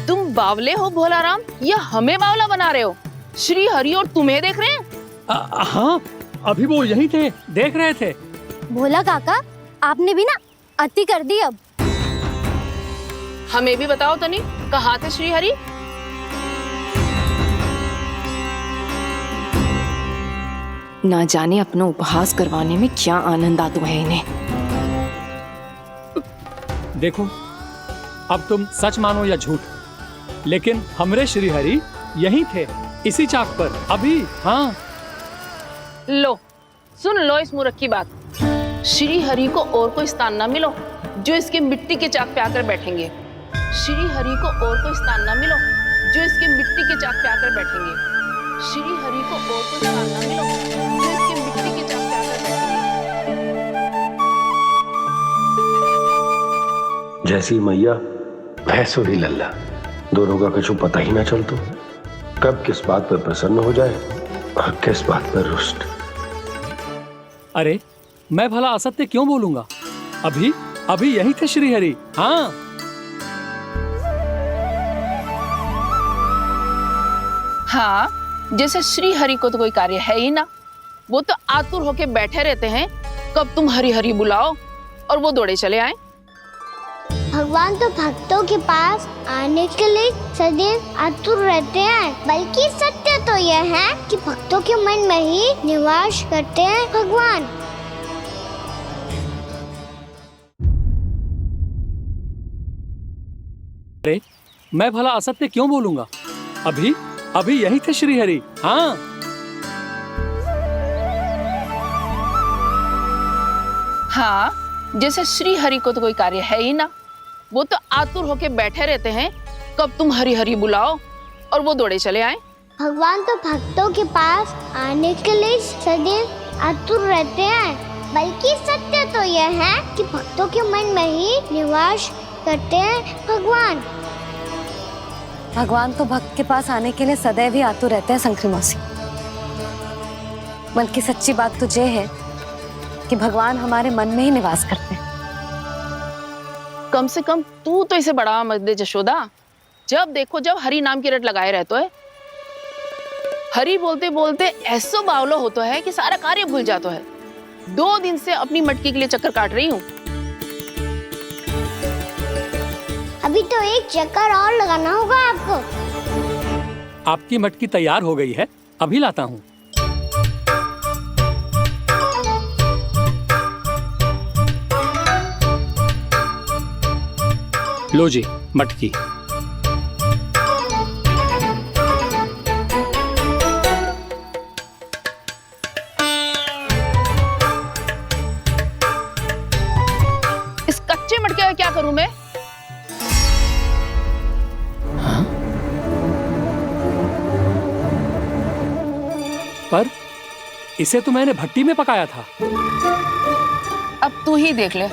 तुम बावले हो भोला राम, या हमें बावला बना रहे हो? श्री हरि और तुम्हें देख रहे हैं? हाँ, अभी वो यहीं थे, देख रहे थे। भोला काका, आपने भी ना अति कर दी। अब हमें भी बताओ तनी, कहाँ थे श्री हरि? ना जाने अपना उपहास करवाने में क्या आनंद आता है इन्हें। देखो, अब तुम सच मानो या झूठ, लेकिन हमरे श्री हरि यहीं थे, इसी चाक पर अभी। हाँ, लो सुन लो इस मूर्ख की बात। श्री हरि को और कोई स्थान ना मिलो जो इसके मिट्टी के चाक पे आकर बैठेंगे। श्री हरि को और कोई स्थान ना मिलो जो इसके मिट्टी के चाक पे आकर बैठेंगे। श्री हरि को और कोई स्थान ना मिलो जो इसके मिट्टी के चाक पे आकर बैठेंगे। जैसी मैया वैसो ही लल्ला, दोनों का कुछ पता ही ना चलतो, कब किस बात पर प्रसन्न हो जाए और किस बात पर रुष्ट। अरे मैं भला असत्य क्यों बोलूंगा? अभी यही थे श्री हरि। हाँ, हाँ, जैसे श्री हरि को तो कोई कार्य है ही ना, वो तो आतुर होके बैठे रहते हैं कब तुम हरि हरि बुलाओ और वो दौड़े चले आए। भगवान तो भक्तों के पास आने के लिए सदैव आतुर रहते हैं, बल्कि सत्य तो यह है कि भक्तों के मन में ही निवास करते हैं भगवान। अरे मैं भला असत्य क्यों बोलूंगा? अभी यही थे श्री हरि। हाँ, हाँ, जैसे श्री हरि को तो कोई कार्य है ही ना, वो तो आतुर होके बैठे रहते हैं कब तुम हरि हरि बुलाओ और वो दौड़े चले आए। भगवान तो भक्तों के पास आने के लिए सदैव आतुर रहते हैं, बल्कि सत्य तो यह है कि भक्तों के मन में ही निवास करते हैं भगवान। भगवान तो भक्त के पास आने के लिए सदैव ही आतुर रहते हैं शंकरी मौसी। बल्कि सच्ची बात तो ये है कि भगवान हमारे मन में ही निवास करते हैं। कम से कम तू तो इसे बढ़ावा मत दे जशोदा। जब देखो जब हरि नाम की रट लगाए रहते है। हरि बोलते बोलते ऐसो बावलो होता है कि सारा कार्य भूल जाता है। 2 दिन से अपनी मटकी के लिए चक्कर काट रही हूँ। अभी तो एक चक्कर और लगाना होगा आपको। आपकी मटकी तैयार हो गई है, अभी लाता हूँ। लो जी मटकी। इस कच्चे मटके का क्या करूं मैं? पर इसे तो मैंने भट्टी में पकाया था। अब तू ही देख ले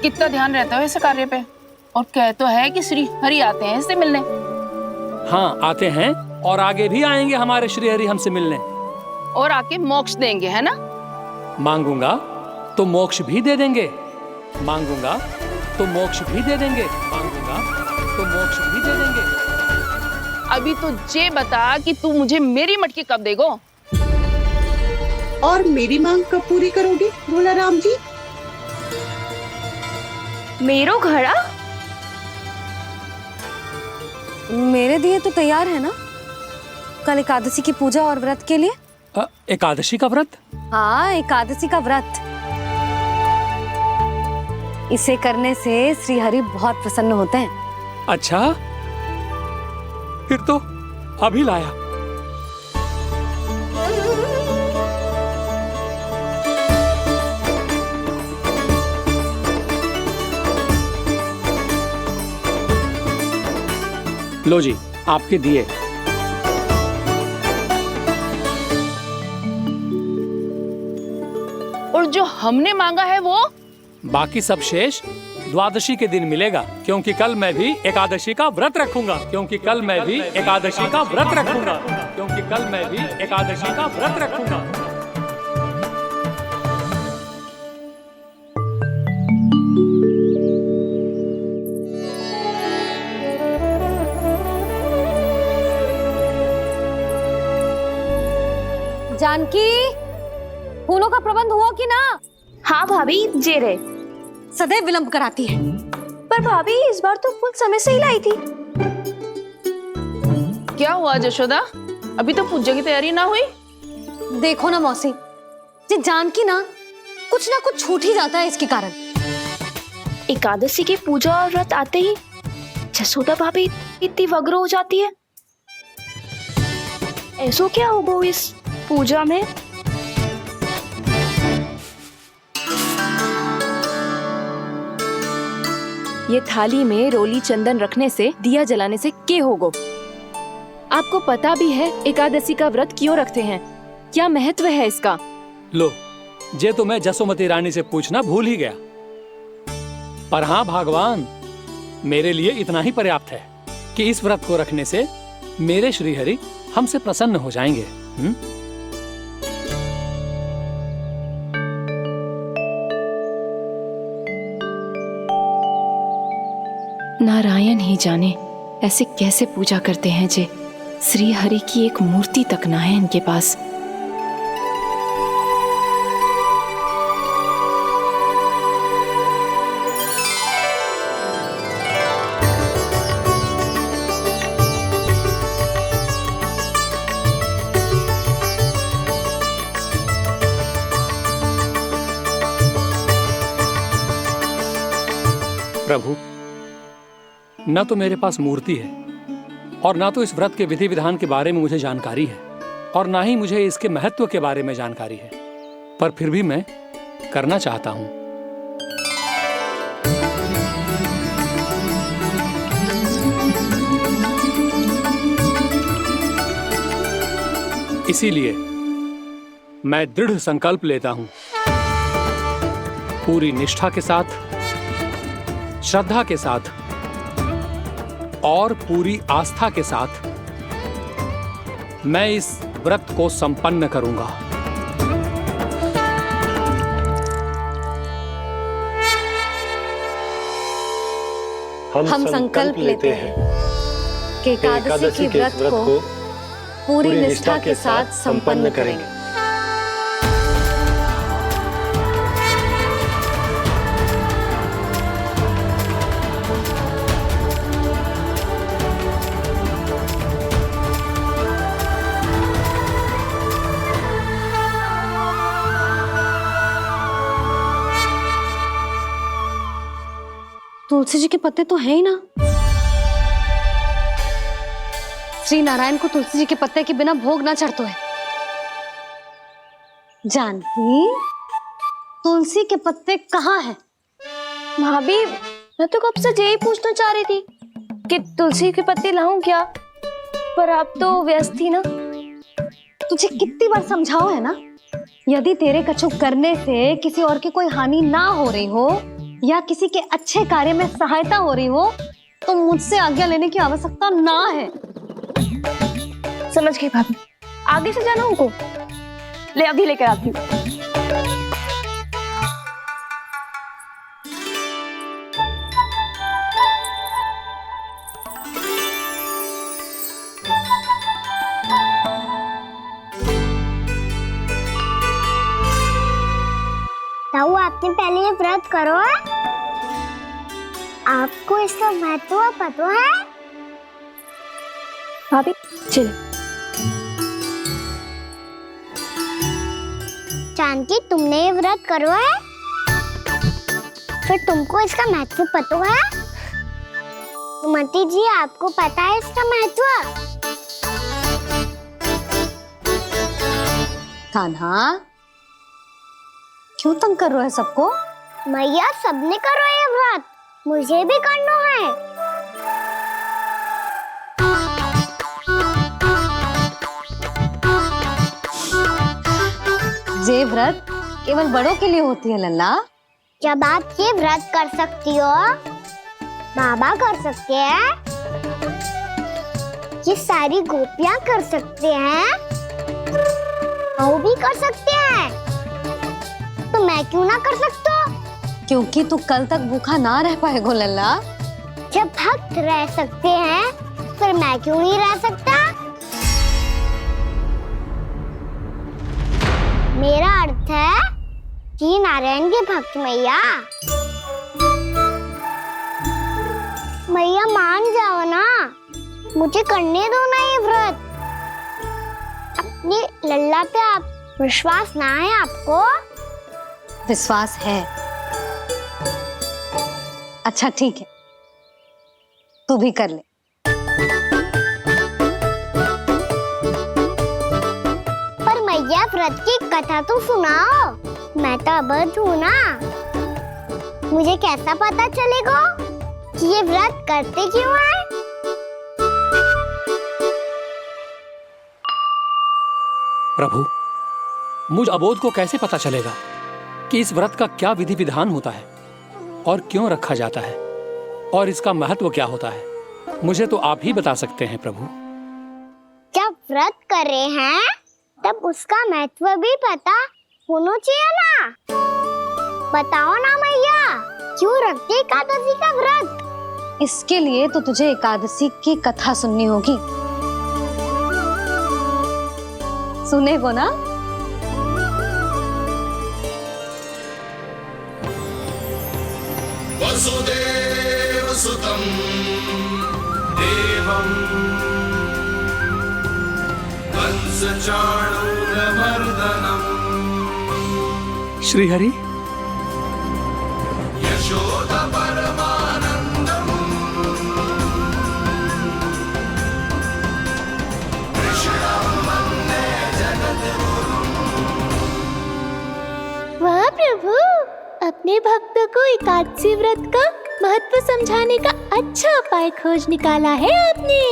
कितना ध्यान रहता है इस कार्य पे। और कह तो है कि श्री हरि आते हैं इससे मिलने। हाँ आते हैं और आगे भी आएंगे हमारे श्री हरि हमसे मिलने। और आके मोक्ष देंगे, है ना? मांगूंगा तो मोक्ष भी दे देंगे, मांगूंगा तो मोक्ष भी दे देंगे, मांगूंगा तो मोक्ष भी दे देंगे। अभी तो ये बता कि तू मुझे मेरी मटकी कब देगो? और मेरी मांग कब पूरी करोगी भोला राम जी? मेरो घड़ा मेरे दिए तो तैयार है ना, कल एकादशी की पूजा और व्रत के लिए। एकादशी का व्रत? हाँ, एकादशी का व्रत। इसे करने से श्री हरि बहुत प्रसन्न होते हैं। अच्छा, फिर तो अभी लाया। लो जी आपके दिए। और जो हमने मांगा है वो? बाकी सब शेष द्वादशी के दिन मिलेगा, क्योंकि कल मैं भी एकादशी का व्रत रखूंगा, क्योंकि कल मैं भी एकादशी का व्रत रखूंगा, क्योंकि कल मैं भी एकादशी का व्रत रखूंगा। जानकी, फूलों का प्रबंध हुआ कि ना? हाँ भाभी, जे रहे। सदैव विलंब कराती है। पर भाभी इस बार तो फूल समय से ही लाई थी। क्या हुआ जशोदा? अभी तो पूजा की तैयारी ना हुई? देखो ना मौसी, ये जानकी ना कुछ छूट ही जाता है इसके कारण। एकादशी की पूजा और व्रत आते ही जसोदा भाभी इतनी वग्र हो जाती है। ऐसो क्या होगा इस पूजा में? ये थाली में रोली चंदन रखने से, दिया जलाने से के होगो? आपको पता भी है एकादशी का व्रत क्यों रखते हैं? क्या महत्व है इसका? लो, जे तो मैं जसोमती रानी से पूछना भूल ही गया। पर हाँ भगवान, मेरे लिए इतना ही पर्याप्त है कि इस व्रत को रखने से मेरे श्रीहरि हमसे प्रसन्न हो जाएंगे। नारायण ही जाने ऐसे कैसे पूजा करते हैं जे श्री हरि की एक मूर्ति तक ना है इनके पास। प्रभु, न तो मेरे पास मूर्ति है और ना तो इस व्रत के विधि विधान के बारे में मुझे जानकारी है और ना ही मुझे इसके महत्व के बारे में जानकारी है, पर फिर भी मैं करना चाहता हूं। इसीलिए मैं दृढ़ संकल्प लेता हूं, पूरी निष्ठा के साथ, श्रद्धा के साथ और पूरी आस्था के साथ मैं इस व्रत को संपन्न करूंगा। हम संकल्प लेते हैं कि एकादशी के व्रत को पूरी निष्ठा के साथ संपन्न करेंगे। तुलसी जी के पत्ते तो हैं ही ना। श्री नारायण को तुलसी जी के पत्ते के बिना भोग ना चढ़तो है। जानकी, तुलसी के पत्ते कहाँ हैं? भाभी, मैं तो कब से यही पूछना चाह रही थी कि तुलसी के पत्ते लाऊं क्या, पर आप तो व्यस्त थी ना। तुझे कितनी बार समझाओ है ना, यदि तेरे कछु करने से किसी और की कोई हानि ना हो रही हो या किसी के अच्छे कार्य में सहायता हो रही हो तो मुझसे आज्ञा लेने की आवश्यकता ना है। समझ गई भाभी, आगे से जाना उनको। ले अभी लेकर आती हूँ। ताऊ, आपने पहले ये व्रत करो है? आपको इसका महत्व पता है? भाभी चल। जानकी, तुमने ये व्रत करो है? फिर तुमको इसका महत्व पता है? सुमति जी, आपको पता है इसका महत्व? कान्हा, क्यों तंग कर रहे हो सबको? मैया, सबने करो ये व्रत, मुझे भी करना है। ये व्रत केवल बड़ों के लिए होती है लल्ला। जब आप ये व्रत कर सकती हो, बाबा कर सकते हैं, ये सारी गोपियां कर सकते हैं, वो भी कर सकते हैं, तो मैं क्यों ना कर सकता? क्योंकि तू कल तक भूखा ना रह पाएगो लल्ला। जब भक्त रह सकते हैं, फिर मैं क्यों नहीं रह सकता? मेरा अर्थ है कि नारायण के भक्त मैया, मैया मान जाओ ना, मुझे करने दो ना ये व्रत। अपनी लल्ला पे आप विश्वास ना है आपको? विश्वास है। अच्छा ठीक है, तू भी कर ले। पर मैया व्रत की कथा तो सुनाओ, मैं तो अबध हूँ ना। मुझे कैसा पता चलेगा कि ये व्रत करते क्यों हैं? प्रभु, मुझ अबोध को कैसे पता चलेगा कि इस व्रत का क्या विधि विधान होता है और क्यों रखा जाता है और इसका महत्व क्या होता है? मुझे तो आप ही बता सकते हैं प्रभु। जब व्रत कर रहे हैं तब उसका महत्व भी पता होना चाहिए ना। बताओ ना मैया, क्यों रखते एकादशी का व्रत? इसके लिए तो तुझे एकादशी की कथा सुननी होगी। सुनेगो ना? वसुदेव सुतं देवं कंसचाणूरमर्दनम् श्रीहरि, यशोदा परमानंदम् कृष्णं वन्दे जगद्गुरुम्। वाह प्रभु, अपने भक्तों को एकादशी व्रत का महत्व समझाने का अच्छा उपाय खोज निकाला है आपने।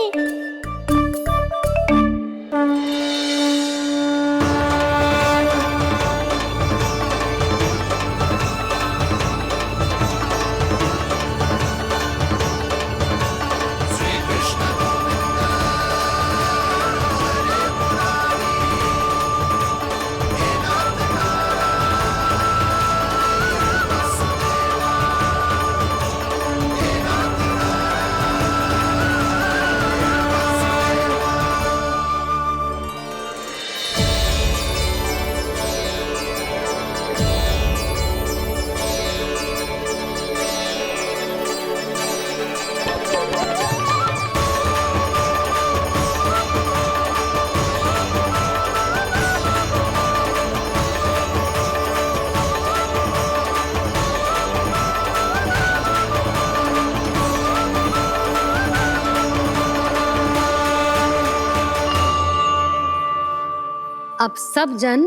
अब सब जन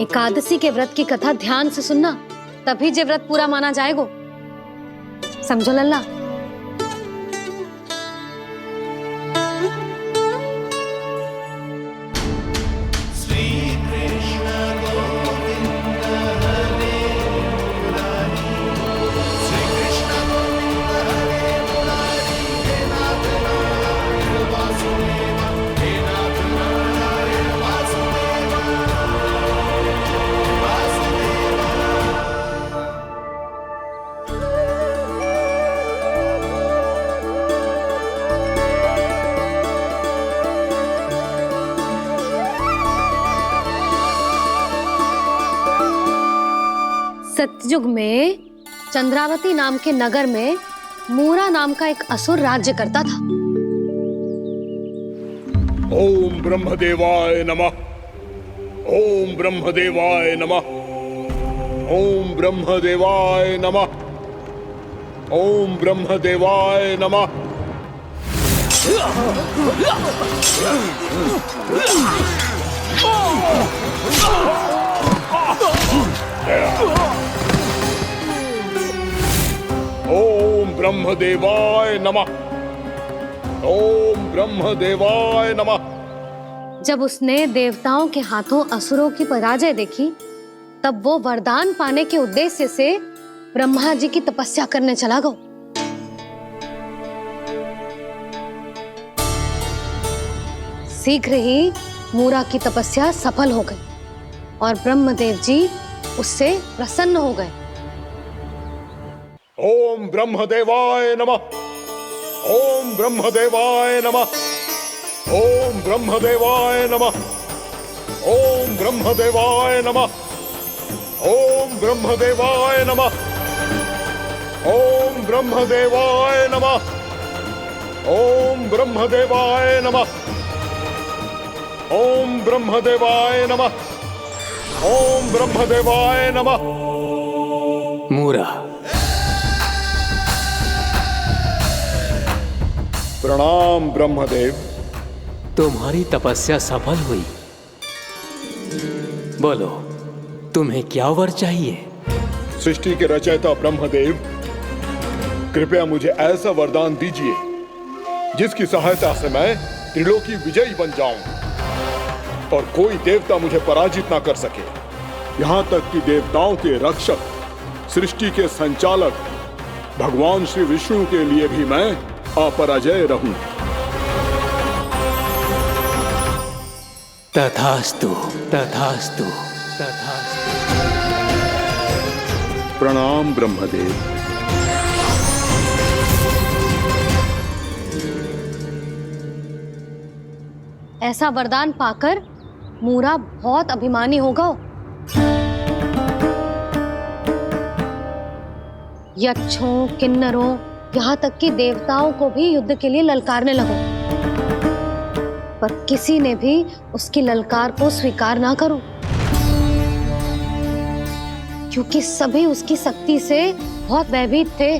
एकादशी के व्रत की कथा ध्यान से सुनना, तभी जे व्रत पूरा माना जाएगा। समझो लल्ला? सतयुग में चंद्रावती नाम के नगर में मूरा नाम का एक असुर राज्य करता था। ओम ब्रह्मदेवाय नमः। ओम ब्रह्मदेवाय नमः। ओम ब्रह्मदेवाय नमः। ओम ब्रह्मदेवाय नमः। ओम ब्रह्मदेवाय नमः। ओम ब्रह्मदेवाय नमः। जब उसने देवताओं के हाथों असुरों की पराजय देखी, तब वो वरदान पाने के उद्देश्य से ब्रह्मा जी की तपस्या करने चला गया। शीघ्र ही मूरा की तपस्या सफल हो गई और ब्रह्मदेव जी उससे प्रसन्न हो गए। ओम ब्रह्मदेवाय नमः। ओम ब्रह्मदेवाय नमः। ओम ब्रह्मदेवाय नमः। ओम ब्रह्मदेवाय नमः। ओम ब्रह्मदेवाय नमः। ओम ब्रह्मदेवाय नमः। ओम ब्रह्मदेवाय नमः। ओम ब्रह्मदेवाय नमः। ओम ब्रह्मदेवाय नमः। मूरा, प्रणाम ब्रह्मदेव। तुम्हारी तपस्या सफल हुई। बोलो, तुम्हें क्या वर चाहिए? सृष्टि के रचयिता ब्रह्मदेव, कृपया मुझे ऐसा वरदान दीजिए जिसकी सहायता से मैं त्रिलोकी विजयी बन जाऊं और कोई देवता मुझे पराजित ना कर सके। यहां तक कि देवताओं के रक्षक, सृष्टि के संचालक भगवान श्री विष्णु के लिए भी मैं अपराजय रहूं। तथास्तु, तथास्तु, तथास्तु। प्रणाम ब्रह्मदेव। ऐसा वरदान पाकर मूरा बहुत अभिमानी होगा। यक्षों, किन्नरों, यहाँ तक कि देवताओं को भी युद्ध के लिए ललकारने लगो, पर किसी ने भी उसकी ललकार को स्वीकार ना करो, क्योंकि सभी उसकी शक्ति से बहुत भयभीत थे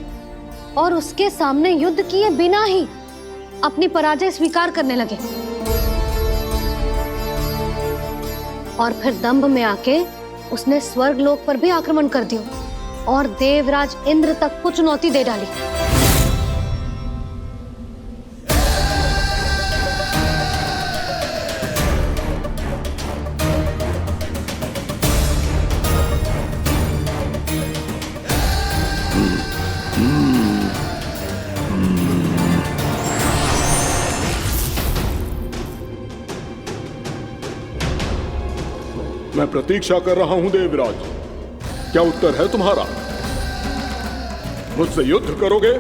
और उसके सामने युद्ध किए बिना ही अपनी पराजय स्वीकार करने लगे। और फिर दंभ में आके उसने स्वर्ग लोक पर भी आक्रमण कर दिया और देवराज इंद्र तक को चुनौती दे डाली। मैं प्रतीक्षा कर रहा हूं देवराज, क्या उत्तर है तुम्हारा? मुझसे युद्ध करोगे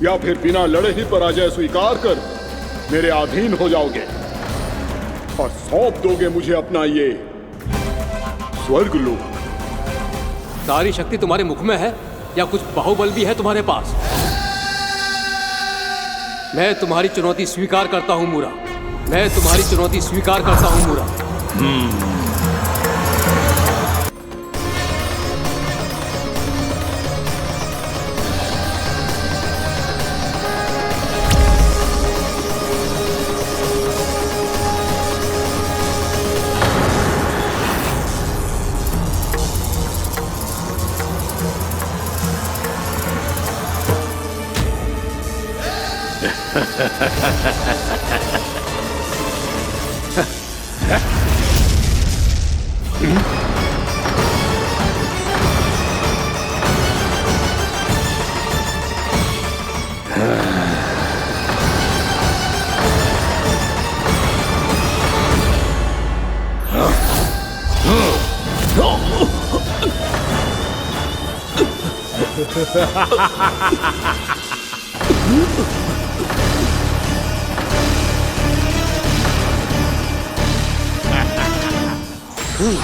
या फिर बिना लड़े ही पराजय स्वीकार कर मेरे अधीन हो जाओगे और सौंप दोगे मुझे अपना ये स्वर्ग लोक? सारी शक्ति तुम्हारे मुख में है या कुछ बाहुबल भी है तुम्हारे पास? मैं तुम्हारी चुनौती स्वीकार करता हूं मूरा, मैं तुम्हारी चुनौती स्वीकार करता हूं मूरा।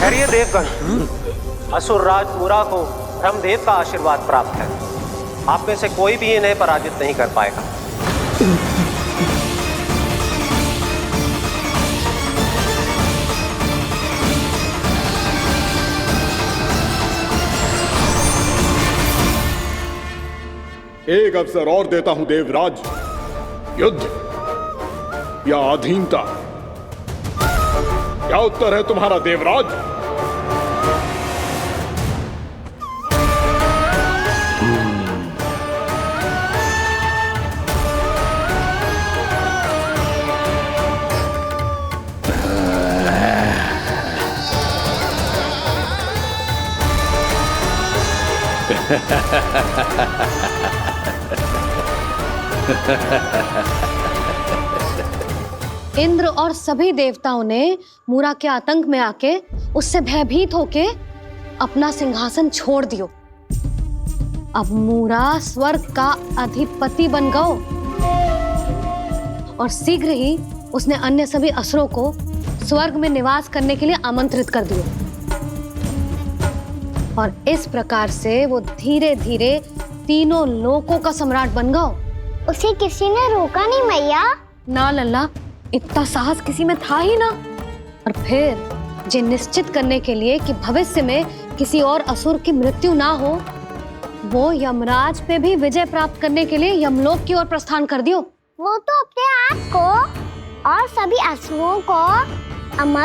खैरिए देवगण, असुर राज मूरा को ब्रह्मदेव का आशीर्वाद प्राप्त है। आप में से कोई भी इन्हें पराजित नहीं कर पाएगा। एक अवसर और देता हूं देवराज, युद्ध या अधीनता, क्या उत्तर है तुम्हारा देवराज? इंद्र और सभी देवताओं ने मूरा के आतंक में आके उससे भयभीत होके अपना सिंहासन छोड़ दियो। अब मूरा स्वर्ग का अधिपति बन गयो और शीघ्र ही उसने अन्य सभी असुरों को स्वर्ग में निवास करने के लिए आमंत्रित कर दिया। और इस प्रकार से वो धीरे धीरे तीनों लोकों का सम्राट बन गया। उसे किसी ने रोका नहीं मैया? ना लल्ला, इतना साहस किसी में था ही ना। और फिर जे निश्चित करने के लिए कि भविष्य में किसी और असुर की मृत्यु ना हो, वो यमराज पे भी विजय प्राप्त करने के लिए यमलोक की ओर प्रस्थान कर दियो। वो तो अपने आप को और सभी असुरों को अमर